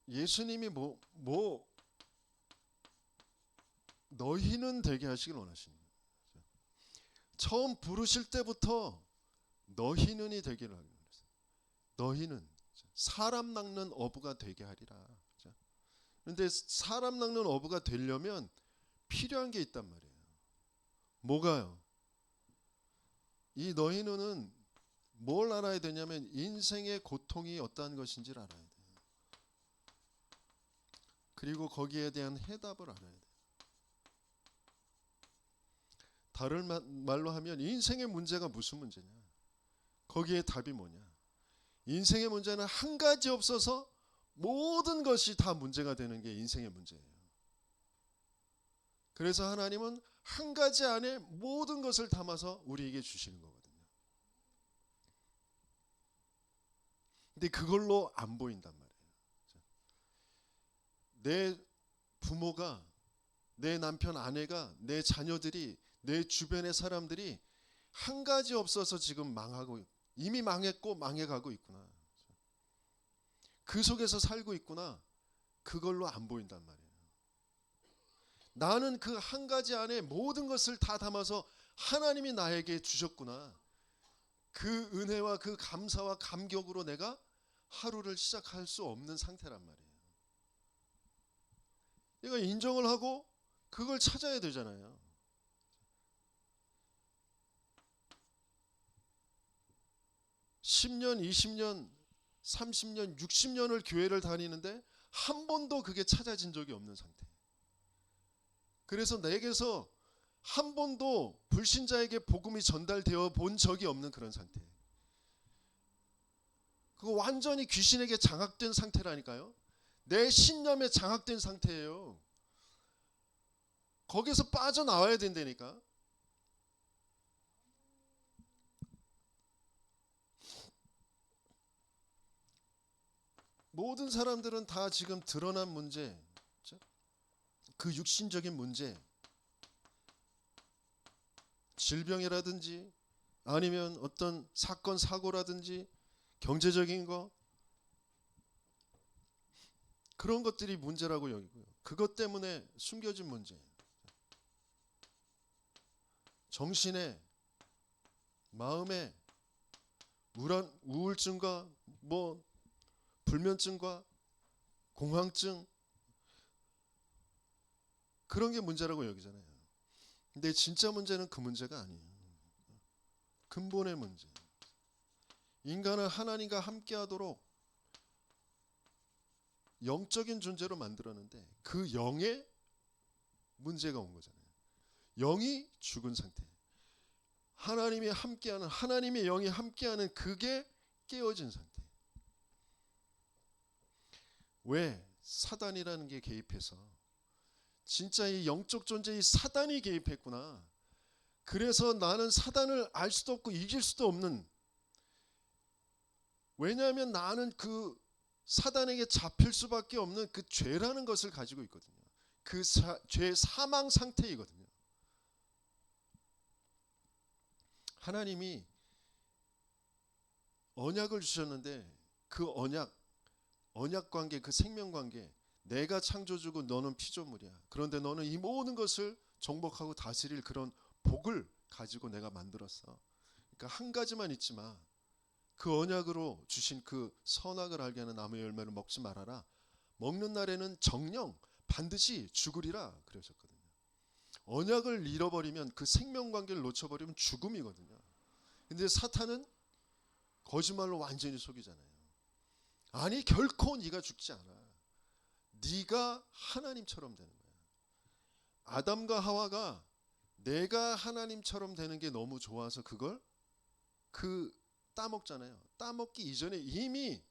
A: 예수님이 너희는 되게 하시길 원하시는 거예요. 처음 부르실 때부터 너희는이 되기를 하는 거예요. 너희는 사람 낚는 어부가 되게 하리라. 그런데 사람 낚는 어부가 되려면 필요한 게 있단 말이에요. 뭐가요? 이 너희는 뭘 알아야 되냐면 인생의 고통이 어떠한 것인지를 알아야 돼요. 그리고 거기에 대한 해답을 알아야 돼요. 다른 말로 하면 인생의 문제가 무슨 문제냐? 거기에 답이 뭐냐? 인생의 문제는 한 가지 없어서 모든 것이 다 문제가 되는 게 인생의 문제예요. 그래서 하나님은 한 가지 안에 모든 것을 담아서 우리에게 주시는 거거든요. 근데 그걸로 안 보인단 말이에요. 내 부모가, 내 남편, 아내가, 내 자녀들이, 내 주변의 사람들이 한 가지 없어서 지금 이미 망했고 망해가고 있구나. 그 속에서 살고 있구나. 그걸로 안 보인단 말이에요. 나는 그 한 가지 안에 모든 것을 다 담아서 하나님이 나에게 주셨구나. 그 은혜와 그 감사와 감격으로 내가 하루를 시작할 수 없는 상태란 말이에요. 내가 인정을 하고 그걸 찾아야 되잖아요. (10년) (20년) (30년) (60년을) 교회를 다니는데 한 번도 그게 찾아진 적이 없는 상태. 그래서 내게서 한 번도 불신자에게 복음이 전달되어 본 적이 없는 그런 상태. 그거 완전히 귀신에게 장악된 상태라니까요. 내 신념에 장악된 상태예요. 거기서 빠져나와야 된다니까. 모든 사람들은 다 지금 드러난 문제, 그 육신적인 문제, 질병이라든지 아니면 어떤 사건 사고라든지 경제적인 거, 그런 것들이 문제라고 여기고요. 그것 때문에 숨겨진 문제, 정신에, 마음에 우울증과 불면증과 공황증, 그런 게 문제라고 여기잖아요. 근데 진짜 문제는 그 문제가 아니에요. 근본의 문제. 인간은 하나님과 함께하도록 영적인 존재로 만들었는데 그 영에 문제가 온 거잖아요. 영이 죽은 상태. 하나님이 함께하는, 하나님의 영이 함께하는 그게 깨어진 상태. 왜? 사단이라는 게 개입해서. 진짜 이 영적 존재의 사단이 개입했구나. 그래서 나는 사단을 알 수도 없고 이길 수도 없는, 왜냐하면 나는 그 사단에게 잡힐 수밖에 없는 그 죄라는 것을 가지고 있거든요. 그 죄 사망 상태이거든요. 하나님이 언약을 주셨는데 그 언약 관계, 그 생명 관계, 내가 창조주고 너는 피조물이야. 그런데 너는 이 모든 것을 정복하고 다스릴 그런 복을 가지고 내가 만들었어. 그러니까 한 가지만 잊지 마. 그 언약으로 주신 그 선악을 알게 하는 나무의 열매를 먹지 말아라. 먹는 날에는 정령 반드시 죽으리라 그러셨거든요. 언약을 잃어버리면, 그 생명 관계를 놓쳐버리면 죽음이거든요. 근데 사탄은 거짓말로 완전히 속이잖아요. 아니 결코 네가 죽지 않아. 네가 하나님처럼 되는 거야. 아담과 하와가 내가 하나님처럼 되는 게 너무 좋아서 그걸 따먹잖아요. 따먹기 이전에 이미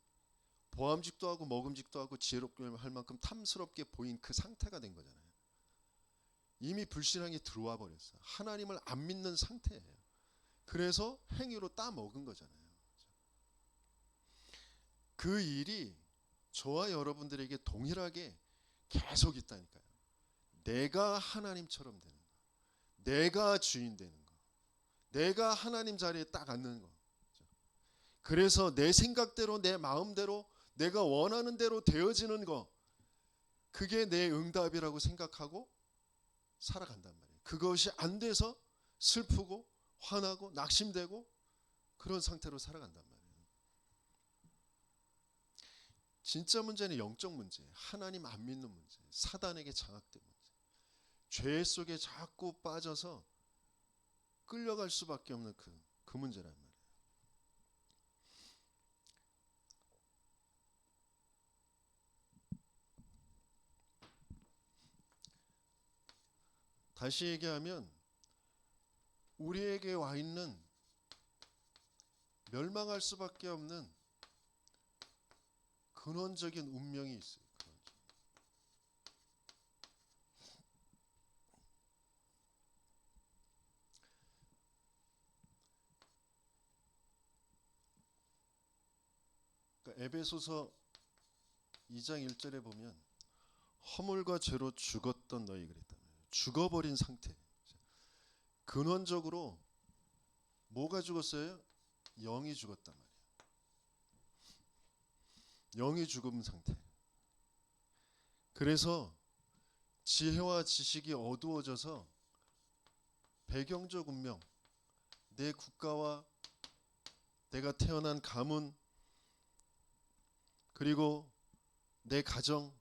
A: 보암직도 하고 먹음직도 하고 지혜롭게 할 만큼 탐스럽게 보인 그 상태가 된 거잖아요. 이미 불신앙이 들어와 버렸어요. 하나님을 안 믿는 상태예요. 그래서 행위로 따먹은 거잖아요. 그 일이 저와 여러분들에게 동일하게 계속 있다니까요. 내가 하나님처럼 되는 거, 내가 주인 되는 거, 내가 하나님 자리에 딱 앉는 거. 그래서 내 생각대로, 내 마음대로, 내가 원하는 대로 되어지는 거, 그게 내 응답이라고 생각하고 살아간단 말이에요. 그것이 안 돼서 슬프고 화나고 낙심되고 그런 상태로 살아간단 말이에요. 진짜 문제는 영적 문제, 하나님 안 믿는 문제, 사단에게 장악된 문제, 죄 속에 자꾸 빠져서 끌려갈 수밖에 없는 그 문제란 말이에요. 다시 얘기하면 우리에게 와 있는 멸망할 수밖에 없는 근원적인 운명이 있어요. 그러니까 에베소서 2장 1절에 보면 허물과 죄로 죽었던 너희 그랬단 말이에요. 죽어버린 상태. 근원적으로 뭐가 죽었어요? 영이 죽었단 말이에요. 영이 죽은 상태. 그래서 지혜와 지식이 어두워져서 배경적 운명, 내 국가와 내가 태어난 가문, 그리고 내 가정,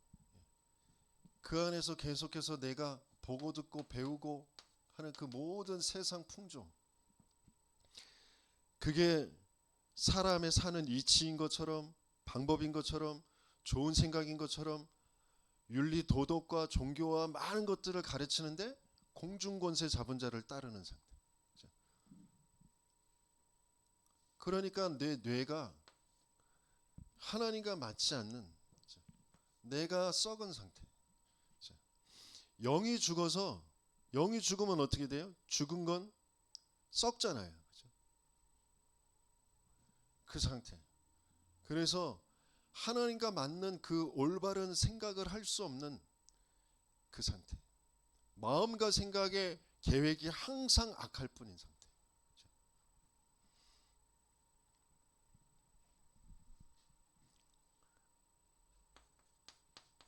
A: 그 안에서 계속해서 내가 보고 듣고 배우고 하는 그 모든 세상 풍조, 그게 사람의 사는 이치인 것처럼, 방법인 것처럼, 좋은 생각인 것처럼 윤리 도덕과 종교와 많은 것들을 가르치는데 공중권세 잡은 자를 따르는 상태. 그러니까 내 뇌가 하나님과 맞지 않는, 내가 썩은 상태. 영이 죽어서, 영이 죽으면 어떻게 돼요? 죽은 건 썩잖아요. 그 상태. 그래서 하나님과 맞는 그 올바른 생각을 할 수 없는 그 상태. 마음과 생각의 계획이 항상 악할 뿐인 상태.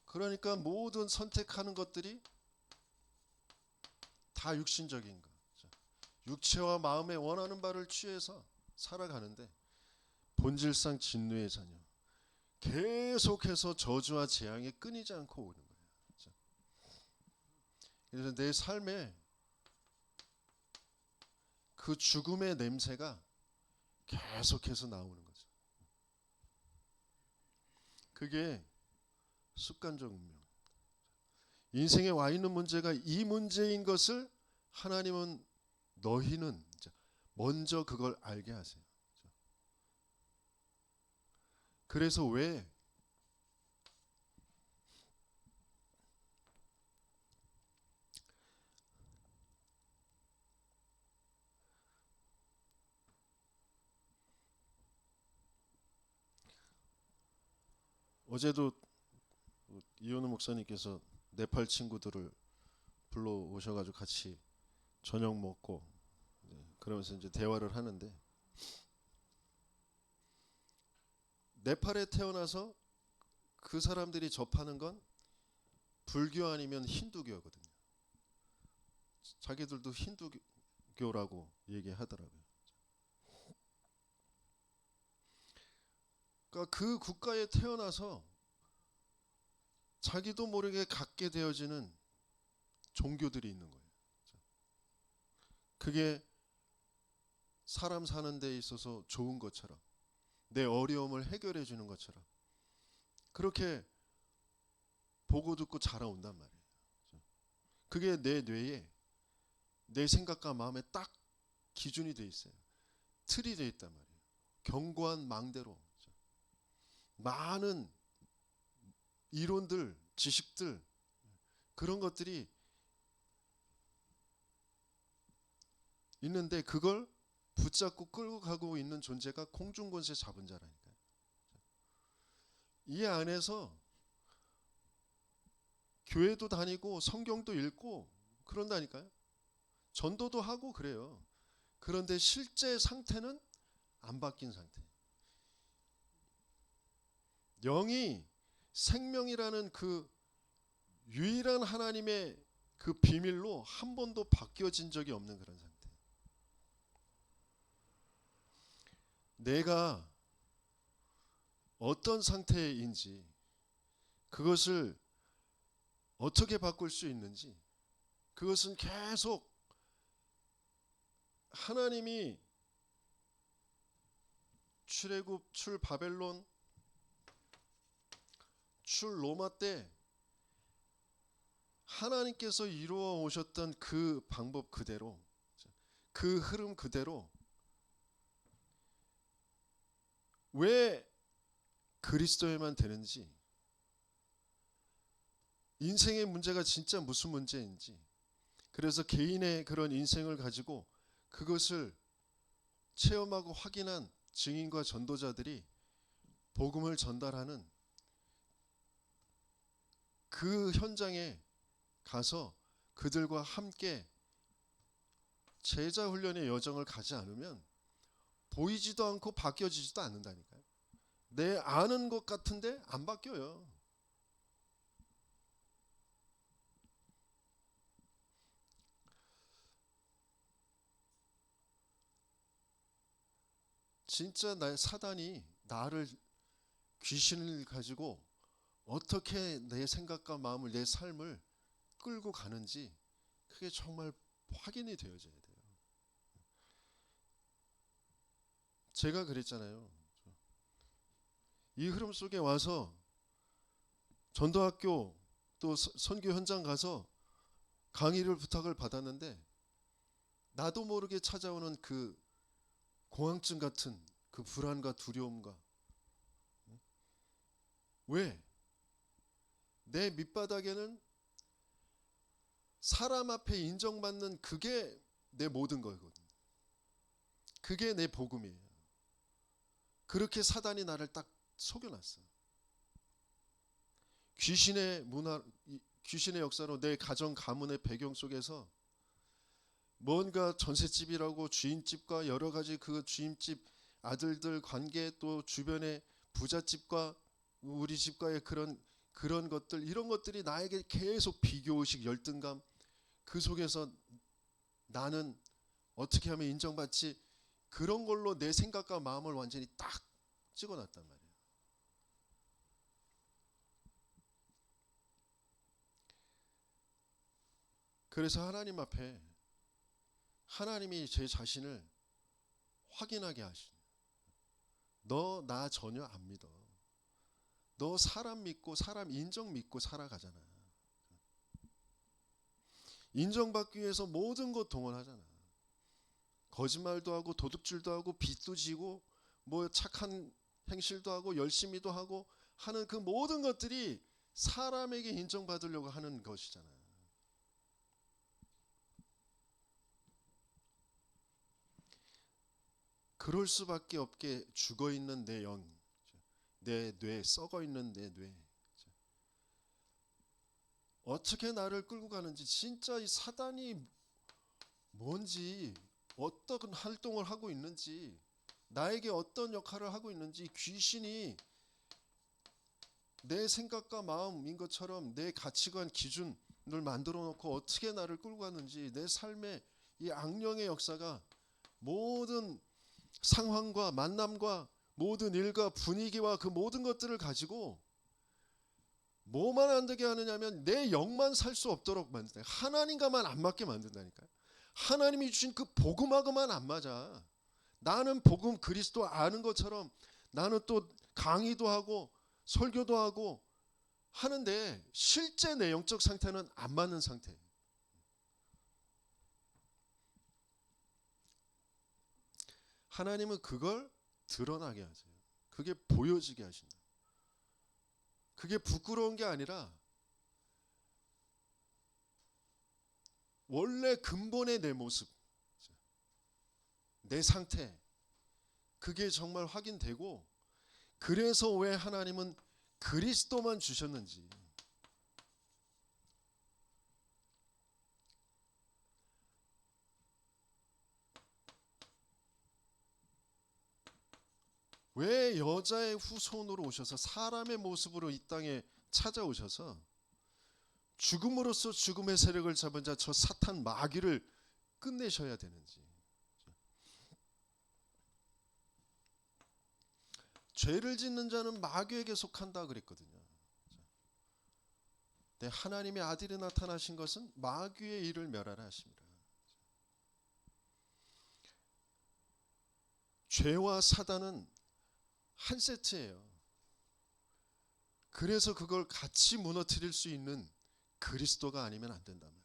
A: 그러니까 모든 선택하는 것들이 다 육신적인 거. 육체와 마음에 원하는 바를 취해서 살아가는데 본질상 진노의 자녀. 계속해서 저주와 재앙이 끊이지 않고 오는 거예요. 그래서 내 삶에 그 죽음의 냄새가 계속해서 나오는 거죠. 그게 습관적 운명. 인생에 와 있는 문제가 이 문제인 것을 하나님은, 너희는 먼저 그걸 알게 하세요. 그래서 왜 어제도 이현우 목사님께서 네팔 친구들을 불러 오셔가지고 같이 저녁 먹고 그러면서 이제 대화를 하는데, 네팔에 태어나서 그 사람들이 접하는 건 불교 아니면 힌두교거든요. 자기들도 힌두교라고 얘기하더라고요. 그러니까 그 국가에 태어나서 자기도 모르게 갖게 되어지는 종교들이 있는 거예요. 그게 사람 사는 데 있어서 좋은 것처럼, 내 어려움을 해결해 주는 것처럼 그렇게 보고 듣고 자라온단 말이에요. 그게 내 뇌에, 내 생각과 마음에 딱 기준이 돼 있어요. 틀이 돼 있단 말이에요. 견고한 망대로 많은 이론들, 지식들, 그런 것들이 있는데 그걸 붙잡고 끌고 가고 있는 존재가 공중권세 잡은 자라니까요. 이 안에서 교회도 다니고 성경도 읽고 그런다니까요. 전도도 하고 그래요. 그런데 실제 상태는 안 바뀐 상태. 영이 생명이라는 그 유일한 하나님의 그 비밀로 한 번도 바뀌어진 적이 없는 그런 상태. 내가 어떤 상태인지, 그것을 어떻게 바꿀 수 있는지, 그것은 계속 하나님이 출애굽, 출 바벨론, 출 로마 때 하나님께서 이루어 오셨던 그 방법 그대로, 그 흐름 그대로, 왜 그리스도에만 되는지, 인생의 문제가 진짜 무슨 문제인지, 그래서 개인의 그런 인생을 가지고 그것을 체험하고 확인한 증인과 전도자들이 복음을 전달하는 그 현장에 가서 그들과 함께 제자 훈련의 여정을 가지 않으면 보이지도 않고 바뀌어지지도 않는다니까요. 내 아는 것 같은데 안 바뀌어요. 진짜 사단이 나를, 귀신을 가지고 어떻게 내 생각과 마음을, 내 삶을 끌고 가는지 그게 정말 확인이 되어져야 돼요. 제가 그랬잖아요. 이 흐름 속에 와서 전도학교 또 선교 현장 가서 강의를 부탁을 받았는데 나도 모르게 찾아오는 그 공황증 같은 그 불안과 두려움과, 왜? 내 밑바닥에는 사람 앞에 인정받는 그게 내 모든 거거든요. 그게 내 복음이에요. 그렇게 사단이 나를 딱 속여놨어. 귀신의 문화, 귀신의 역사로 내 가정 가문의 배경 속에서 뭔가 전셋집이라고 주인집과 여러 가지 그 주인집 아들들 관계, 또 주변의 부잣집과 우리 집과의 그런 것들, 이런 것들이 나에게 계속 비교의식, 열등감, 그 속에서 나는 어떻게 하면 인정받지, 그런 걸로 내 생각과 마음을 완전히 딱 찍어놨단 말이에요. 그래서 하나님 앞에 하나님이 제 자신을 확인하게 하시는, 너 나 전혀 안 믿어. 너 사람 믿고 사람 인정 믿고 살아가잖아. 인정받기 위해서 모든 것 동원하잖아. 거짓말도 하고 도둑질도 하고 빚도 지고 뭐 착한 행실도 하고 열심히도 하고 하는 그 모든 것들이 사람에게 인정받으려고 하는 것이잖아요. 그럴 수밖에 없게 죽어있는 내 영, 내 뇌, 썩어있는 내 뇌, 어떻게 나를 끌고 가는지, 진짜 이 사단이 뭔지, 어떤 활동을 하고 있는지, 나에게 어떤 역할을 하고 있는지, 귀신이 내 생각과 마음인 것처럼 내 가치관 기준을 만들어 놓고 어떻게 나를 끌고 가는지, 내 삶의 이 악령의 역사가 모든 상황과 만남과 모든 일과 분위기와 그 모든 것들을 가지고 뭐만 안 되게 하느냐면 내 영만 살 수 없도록 만든다. 하나님과만 안 맞게 만든다니까요. 하나님이 주신 그 복음하고만 안 맞아. 나는 복음 그리스도 아는 것처럼 나는 또 강의도 하고 설교도 하고 하는데 실제 내 영적 상태는 안 맞는 상태. 하나님은 그걸 드러나게 하세요. 그게 보여지게 하신다. 그게 부끄러운 게 아니라 원래 근본의 내 모습, 내 상태, 그게 정말 확인되고, 그래서 왜 하나님은 그리스도만 주셨는지, 왜 여자의 후손으로 오셔서 사람의 모습으로 이 땅에 찾아오셔서 죽음으로써 죽음의 세력을 잡은 자 저 사탄 마귀를 끝내셔야 되는지. 죄를 짓는 자는 마귀에게 속한다 그랬거든요. 네, 하나님의 아들이 나타나신 것은 마귀의 일을 멸하라 하십니다. 죄와 사단은 한 세트예요. 그래서 그걸 같이 무너뜨릴 수 있는 그리스도가 아니면 안 된단 말이에요.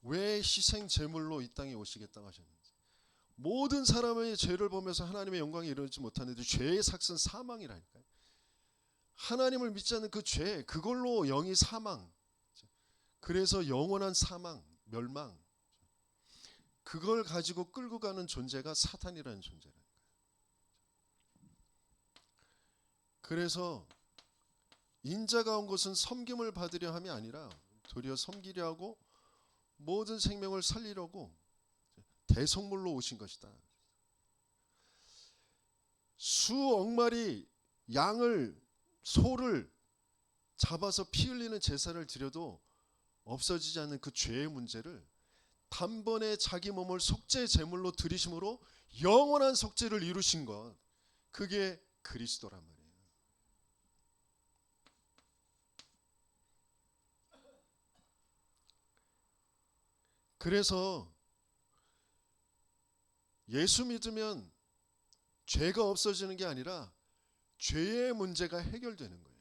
A: 왜 희생 제물로 이 땅에 오시겠다고 하셨는지. 모든 사람의 죄를 보면서 하나님의 영광이 이루어지지 못하는데 죄의 삭은 사망이라니까요. 하나님을 믿지 않는 그 죄, 그걸로 영이 사망. 그래서 영원한 사망, 멸망. 그걸 가지고 끌고 가는 존재가 사탄이라는 존재라니까요. 그래서 인자가 온 것은 섬김을 받으려 함이 아니라 도리어 섬기려 하고 모든 생명을 살리려고 대속물로 오신 것이다. 수억 마리 양을, 소를 잡아서 피 흘리는 제사를 드려도 없어지지 않는 그 죄의 문제를 단번에 자기 몸을 속죄 제물로 드리심으로 영원한 속죄를 이루신 것, 그게 그리스도란 말이에요. 그래서 예수 믿으면 죄가 없어지는 게 아니라 죄의 문제가 해결되는 거예요.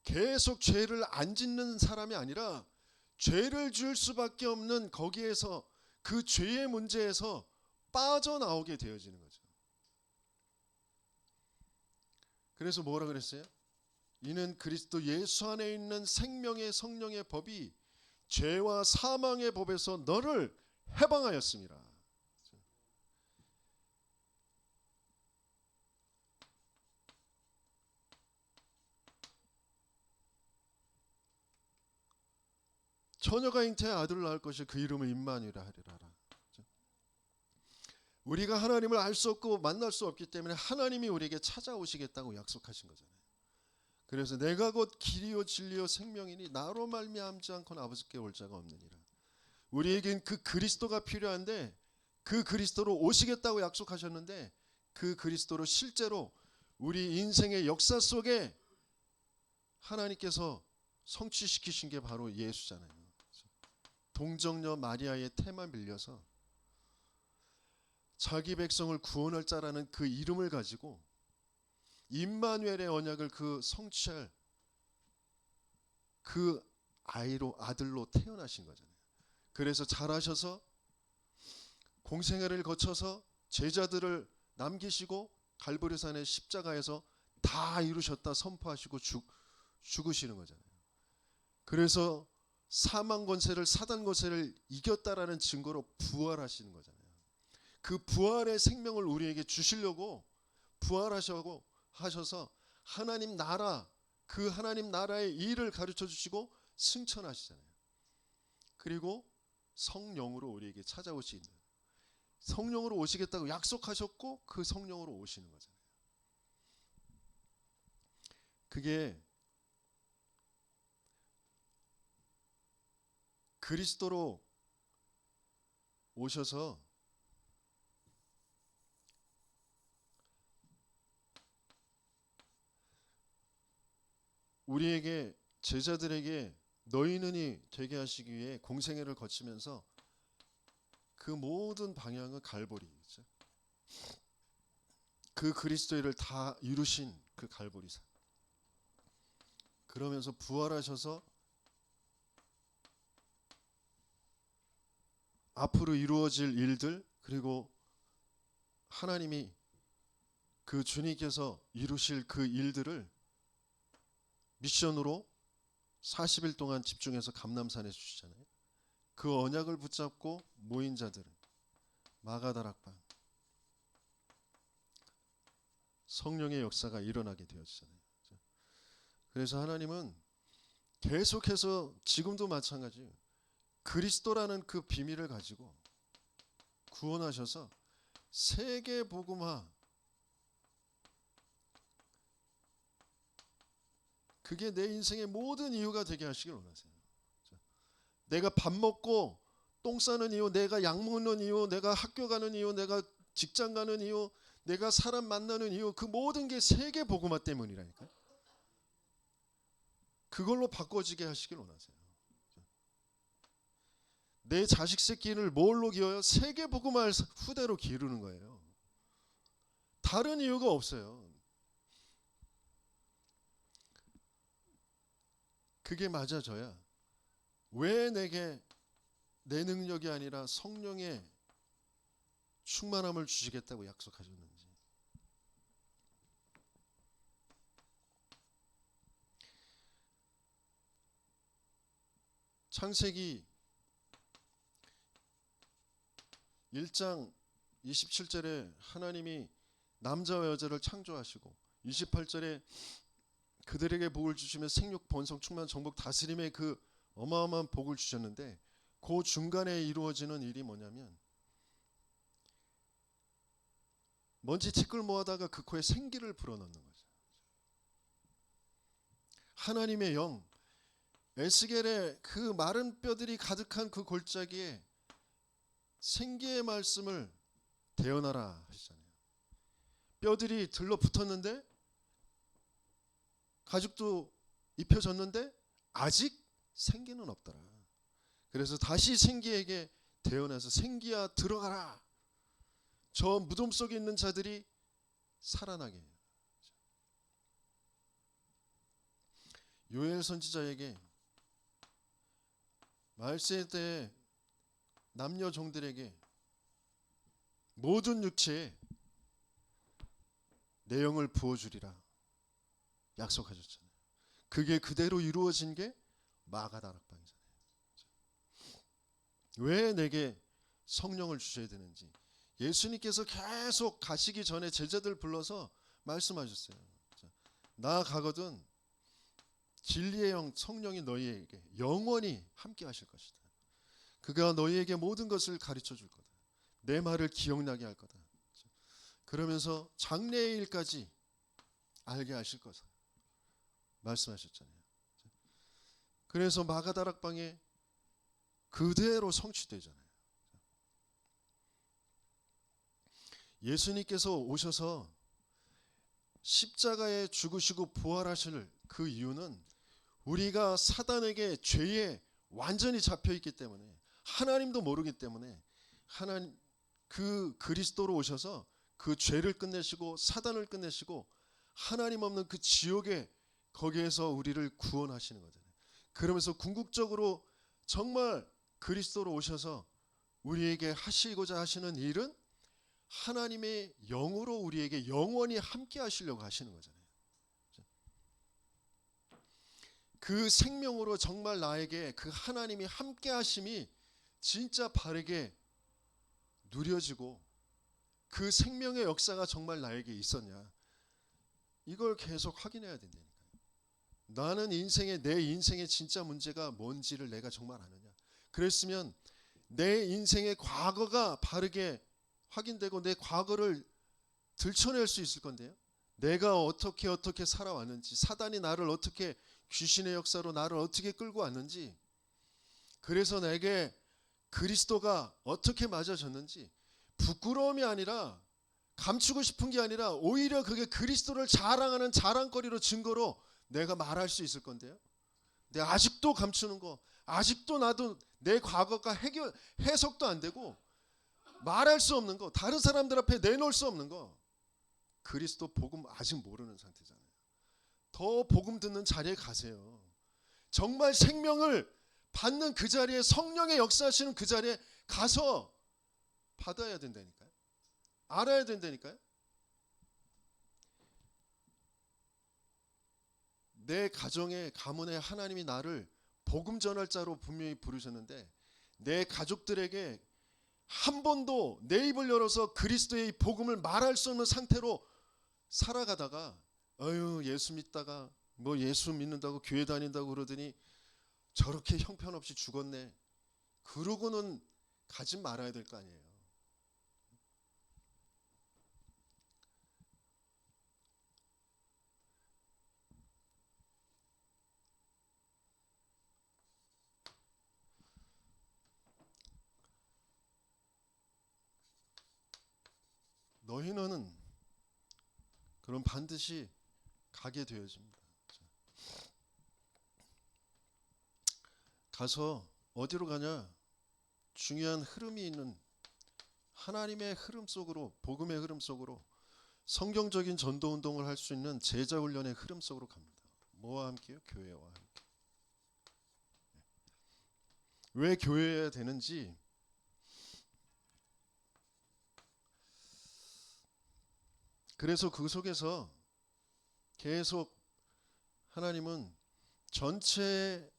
A: 계속 죄를 안 짓는 사람이 아니라 죄를 지을 수밖에 없는 거기에서, 그 죄의 문제에서 빠져나오게 되어지는 거죠. 그래서 뭐라 그랬어요? 이는 그리스도 예수 안에 있는 생명의 성령의 법이 죄와 사망의 법에서 너를 해방하였습니다. 처녀가 잉태해 아들을 낳을 것이 그 이름을 임마누엘이라 하리라. 우리가 하나님을 알 수 없고 만날 수 없기 때문에 하나님이 우리에게 찾아오시겠다고 약속하신 거잖아요. 그래서 내가 곧 길이요 진리요 생명이니 나로 말미암지 않고는 아버지께 올 자가 없느니라. 우리에겐 그 그리스도가 필요한데, 그 그리스도로 오시겠다고 약속하셨는데, 그 그리스도로 실제로 우리 인생의 역사 속에 하나님께서 성취시키신 게 바로 예수잖아요. 동정녀 마리아의 태만 빌려서 자기 백성을 구원할 자라는 그 이름을 가지고 임마누엘의 언약을 그 성취할 그 아들로 태어나신 거잖아요. 그래서 자라셔서 공생애를 거쳐서 제자들을 남기시고 갈보리산의 십자가에서 다 이루셨다 선포하시고 죽으시는 거잖아요. 그래서 사망 권세를, 사단 권세를 이겼다라는 증거로 부활하시는 거잖아요. 그 부활의 생명을 우리에게 주시려고 부활하셔서 하나님 나라, 그 하나님 나라의 일을 가르쳐 주시고 승천하시잖아요. 그리고 성령으로 우리에게 찾아오시는, 성령으로 오시겠다고 약속하셨고 그 성령으로 오시는 거잖아요. 그게 그리스도로 오셔서 우리에게, 제자들에게 너희는이 되게 하시기 위해 공생애를 거치면서 그 모든 방향은 갈보리죠. 그 그리스도를 다 이루신 그 갈보리산. 그러면서 부활하셔서 앞으로 이루어질 일들, 그리고 하나님이 그 주님께서 이루실 그 일들을 미션으로 40일 동안 집중해서 감람산에 주시잖아요. 그 언약을 붙잡고 모인 자들은 마가다락방 성령의 역사가 일어나게 되었잖아요. 그래서 하나님은 계속해서 지금도 마찬가지예요. 그리스도라는 그 비밀을 가지고 구원하셔서 세계 복음화, 그게 내 인생의 모든 이유가 되게 하시길 원하세요. 내가 밥 먹고 똥 싸는 이유, 내가 약 먹는 이유, 내가 학교 가는 이유, 내가 직장 가는 이유, 내가 사람 만나는 이유, 그 모든 게 세계 복음화 때문이라니까. 그걸로 바꿔지게 하시길 원하세요. 내 자식 새끼를 뭘로 기어요? 세계 복음화 후대로 기르는 거예요. 다른 이유가 없어요. 그게 맞아져야 왜 내게 내 능력이 아니라 성령의 충만함을 주시겠다고 약속하셨는지. 창세기 1장 27절에 하나님이 남자와 여자를 창조하시고 28절에 그들에게 복을 주시며 생육 번성 충만 정복 다스림의 그 어마어마한 복을 주셨는데, 그 중간에 이루어지는 일이 뭐냐면 먼지 티끌 모아다가 그 코에 생기를 불어넣는 거죠. 하나님의 영, 에스겔의 그 마른 뼈들이 가득한 그 골짜기에 생기의 말씀을 대언하라 하시잖아요. 뼈들이 들러붙었는데, 가죽도 입혀졌는데 아직 생기는 없더라. 그래서 다시 생기에게 대언해서 생기야 들어가라. 저 무덤 속에 있는 자들이 살아나게 해요. 요엘 선지자에게 말세 때 남녀 종들에게 모든 육체에 내 영을 부어주리라 약속하셨잖아요. 그게 그대로 이루어진 게 마가다락방이잖아요. 왜 내게 성령을 주셔야 되는지 예수님께서 계속 가시기 전에 제자들 불러서 말씀하셨어요. 나 가거든 진리의 영 성령이 너희에게 영원히 함께 하실 것이다. 그가 너희에게 모든 것을 가르쳐 줄 거다. 내 말을 기억나게 할 거다. 그러면서 장래의 일까지 알게 하실 것을 말씀하셨잖아요. 그래서 마가다락방에 그대로 성취되잖아요. 예수님께서 오셔서 십자가에 죽으시고 부활하실 그 이유는 우리가 사단에게 죄에 완전히 잡혀있기 때문에, 하나님도 모르기 때문에 하나님 그 그리스도로 오셔서 그 죄를 끝내시고 사단을 끝내시고 하나님 없는 그 지옥에 거기에서 우리를 구원하시는 거잖아요. 그러면서 궁극적으로 정말 그리스도로 오셔서 우리에게 하시고자 하시는 일은 하나님의 영으로 우리에게 영원히 함께 하시려고 하시는 거잖아요. 그 생명으로 정말 나에게 그 하나님이 함께 하심이 진짜 바르게 누려지고 그 생명의 역사가 정말 나에게 있었냐, 이걸 계속 확인해야 된다니까요. 나는 내 인생의 진짜 문제가 뭔지를 내가 정말 아느냐. 그랬으면 내 인생의 과거가 바르게 확인되고 내 과거를 들춰낼 수 있을 건데요. 내가 어떻게 살아왔는지, 사단이 나를 어떻게, 귀신의 역사로 나를 어떻게 끌고 왔는지, 그래서 내게 그리스도가 어떻게 맞아졌는지, 부끄러움이 아니라, 감추고 싶은 게 아니라 오히려 그게 그리스도를 자랑하는 자랑거리로, 증거로 내가 말할 수 있을 건데요. 내가 아직도 감추는 거, 아직도 나도 내 과거가 해석도 안 되고 말할 수 없는 거, 다른 사람들 앞에 내놓을 수 없는 거, 그리스도 복음 아직 모르는 상태잖아요. 더 복음 듣는 자리에 가세요. 정말 생명을 받는 그 자리에, 성령의 역사하시는 그 자리에 가서 받아야 된다니까요. 알아야 된다니까요. 내 가정에, 가문에 하나님이 나를 복음 전할 자로 분명히 부르셨는데, 내 가족들에게 한 번도 내 입을 열어서 그리스도의 복음을 말할 수 없는 상태로 살아가다가, 예수 믿다가 뭐 예수 믿는다고 교회 다닌다고 그러더니 저렇게 형편없이 죽었네, 그러고는 가지 말아야 될 거 아니에요. 너희는 그럼 반드시 가게 되어집니다. 가서 어디로 가냐? 중요한 흐름이 있는 하나님의 흐름 속으로, 복음의 흐름 속으로, 성경적인 전도 운동을 할 수 있는 제자 훈련의 흐름 속으로 갑니다. 뭐와 함께요? 교회와 함께. 왜 교회여야 되는지, 그래서 그 속에서 계속 하나님은 전체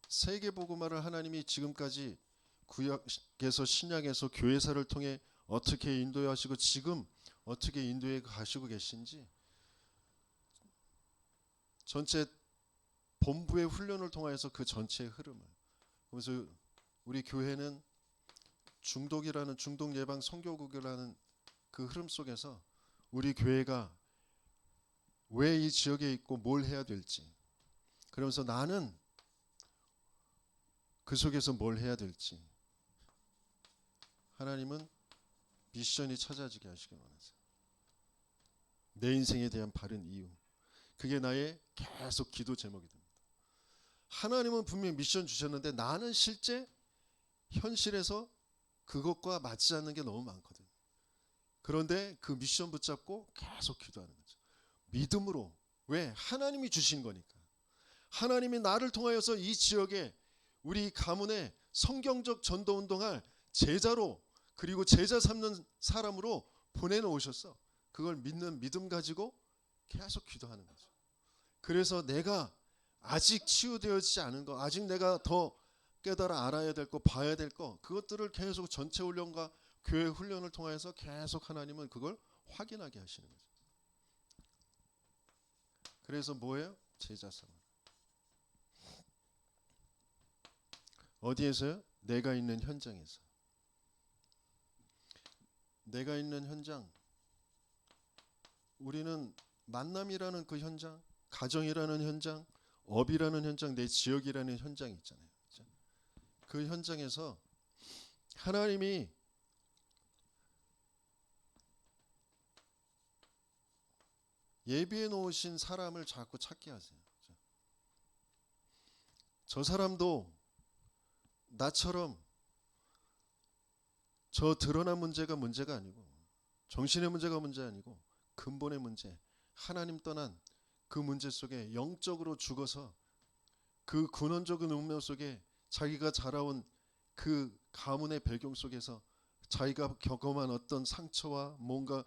A: 세계 복음화를 하나님이 지금까지 구약에서 신약에서 교회사를 통해 어떻게 인도하시고 지금 어떻게 인도해 가시고 계신지, 전체 본부의 훈련을 통해서 그 전체의 흐름을, 그래서 우리 교회는 중독 예방 선교국이라는 그 흐름 속에서 우리 교회가 왜 이 지역에 있고 뭘 해야 될지, 그러면서 나는 그 속에서 뭘 해야 될지, 하나님은 미션이 찾아지게 하시기 원하세요. 내 인생에 대한 바른 이유, 그게 나의 계속 기도 제목이 됩니다. 하나님은 분명히 미션 주셨는데 나는 실제 현실에서 그것과 맞지 않는 게 너무 많거든요. 그런데 그 미션 붙잡고 계속 기도하는 거죠. 믿음으로. 왜? 하나님이 주신 거니까. 하나님이 나를 통하여서 이 지역에, 우리 가문에 성경적 전도 운동할 제자로, 그리고 제자 삼는 사람으로 보내놓으셨어. 그걸 믿는 믿음 가지고 계속 기도하는 거죠. 그래서 내가 아직 치유되어지지 않은 거, 아직 내가 더 깨달아 알아야 될 거, 봐야 될 거, 그것들을 계속 전체 훈련과 교회 훈련을 통해서 계속 하나님은 그걸 확인하게 하시는 거죠. 그래서 뭐예요? 제자 삼아. 어디에서요? 내가 있는 현장에서. 내가 있는 현장, 우리는 만남이라는 그 현장, 가정이라는 현장, 업이라는 현장, 내 지역이라는 현장이 있잖아요. 그렇죠? 그 현장에서 하나님이 예비해 놓으신 사람을 자꾸 찾게 하세요. 그렇죠? 저 사람도 나처럼 저 드러난 문제가 아니고, 정신의 문제가 문제 아니고 근본의 문제, 하나님 떠난 그 문제 속에 영적으로 죽어서 그 근원적인 운명 속에 자기가 자라온 그 가문의 배경 속에서 자기가 경험한 어떤 상처와 뭔가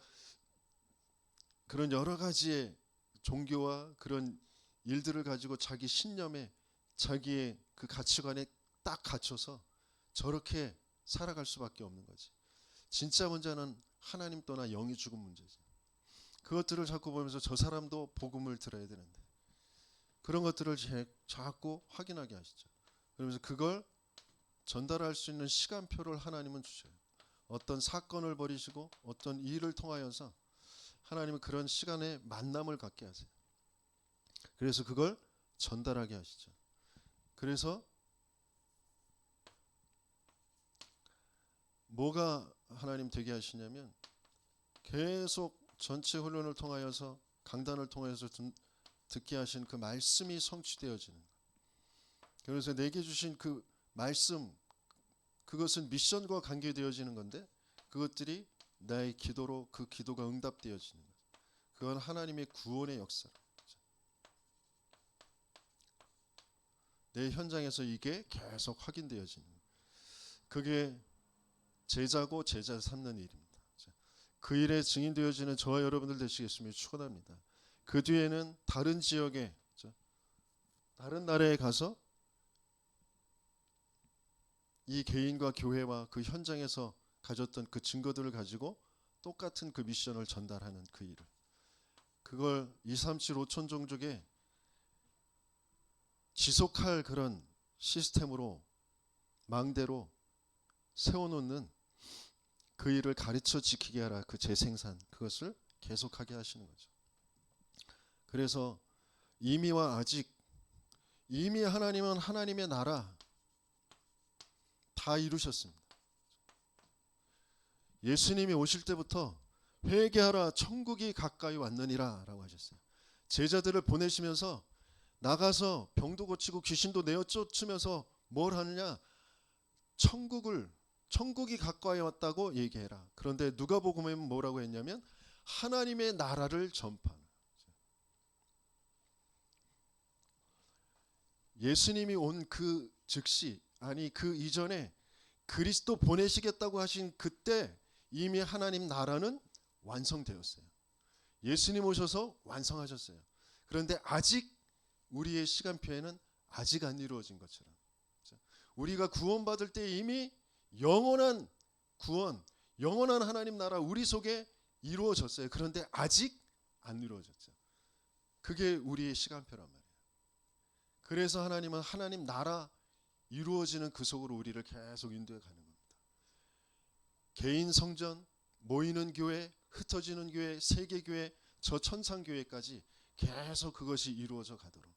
A: 그런 여러 가지의 종교와 그런 일들을 가지고 자기 신념에 자기의 그 가치관에 딱 갖춰서 저렇게 살아갈 수밖에 없는 거지. 진짜 문제는 하나님 떠나 영이 죽은 문제지. 그것들을 자꾸 보면서 저 사람도 복음을 들어야 되는데 그런 것들을 자꾸 확인하게 하시죠. 그러면서 그걸 전달할 수 있는 시간표를 하나님은 주셔요. 어떤 사건을 벌이시고 어떤 일을 통하여서 하나님은 그런 시간에 만남을 갖게 하세요. 그래서 그걸 전달하게 하시죠. 그래서 뭐가 하나님 되게 하시냐면 계속 전체 훈련을 통하여서 강단을 통해서 듣게 하신 그 말씀이 성취되어지는 거예요. 그래서 내게 주신 그 말씀, 그것은 미션과 관계되어지는 건데 그것들이 나의 기도로 그 기도가 응답되어지는 거예요. 그건 하나님의 구원의 역사로 내 현장에서 이게 계속 확인되어지는 거예요. 그게 제자고 제자 삼는 일입니다. 그 일에 증인되어지는 저와 여러분들 되시겠음을 축원합니다. 그 뒤에는 다른 지역에 다른 나라에 가서 이 개인과 교회와 그 현장에서 가졌던 그 증거들을 가지고 똑같은 그 미션을 전달하는 그 일을 그걸 237 5천 종족에 지속할 그런 시스템으로 망대로 세워놓는 그 일을 가르쳐 지키게 하라. 그 재생산 그것을 계속하게 하시는 거죠. 그래서 이미와 아직 이미 하나님은 하나님의 나라 다 이루셨습니다. 예수님이 오실 때부터 회개하라 천국이 가까이 왔느니라 라고 하셨어요. 제자들을 보내시면서 나가서 병도 고치고 귀신도 내어 쫓으면서 뭘 하느냐 천국이 가까이 왔다고 얘기해라. 그런데 누가복음에 뭐라고 했냐면 하나님의 나라를 전파하는. 예수님이 온 그 즉시 아니 그 이전에 그리스도 보내시겠다고 하신 그때 이미 하나님 나라는 완성되었어요. 예수님 오셔서 완성하셨어요. 그런데 아직 우리의 시간표에는 아직 안 이루어진 것처럼 우리가 구원받을 때 이미 영원한 구원, 영원한 하나님 나라 우리 속에 이루어졌어요. 그런데 아직 안 이루어졌죠. 그게 우리의 시간표란 말이에요. 그래서 하나님은 하나님 나라 이루어지는 그 속으로 우리를 계속 인도해 가는 겁니다. 개인 성전, 모이는 교회, 흩어지는 교회, 세계교회, 저 천상교회까지 계속 그것이 이루어져 가도록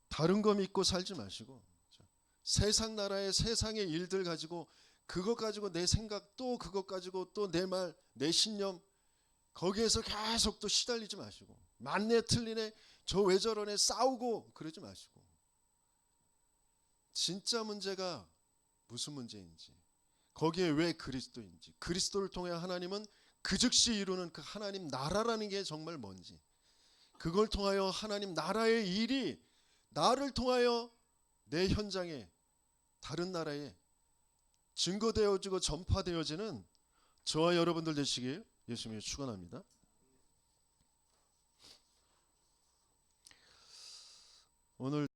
A: 다른 거 믿고 살지 마시고 세상 나라의 세상의 일들 가지고 그것 가지고 내 생각 또 그것 가지고 또 내 말, 내 신념 거기에서 계속 또 시달리지 마시고 맞네 틀리네 저 왜 저러네 싸우고 그러지 마시고 진짜 문제가 무슨 문제인지 거기에 왜 그리스도인지 그리스도를 통해 하나님은 그 즉시 이루는 그 하나님 나라라는 게 정말 뭔지 그걸 통하여 하나님 나라의 일이 나를 통하여 내 현장에 다른 나라에 증거되어지고 전파되어지는 저와 여러분들 되시길 예수님이 축원합니다. 오늘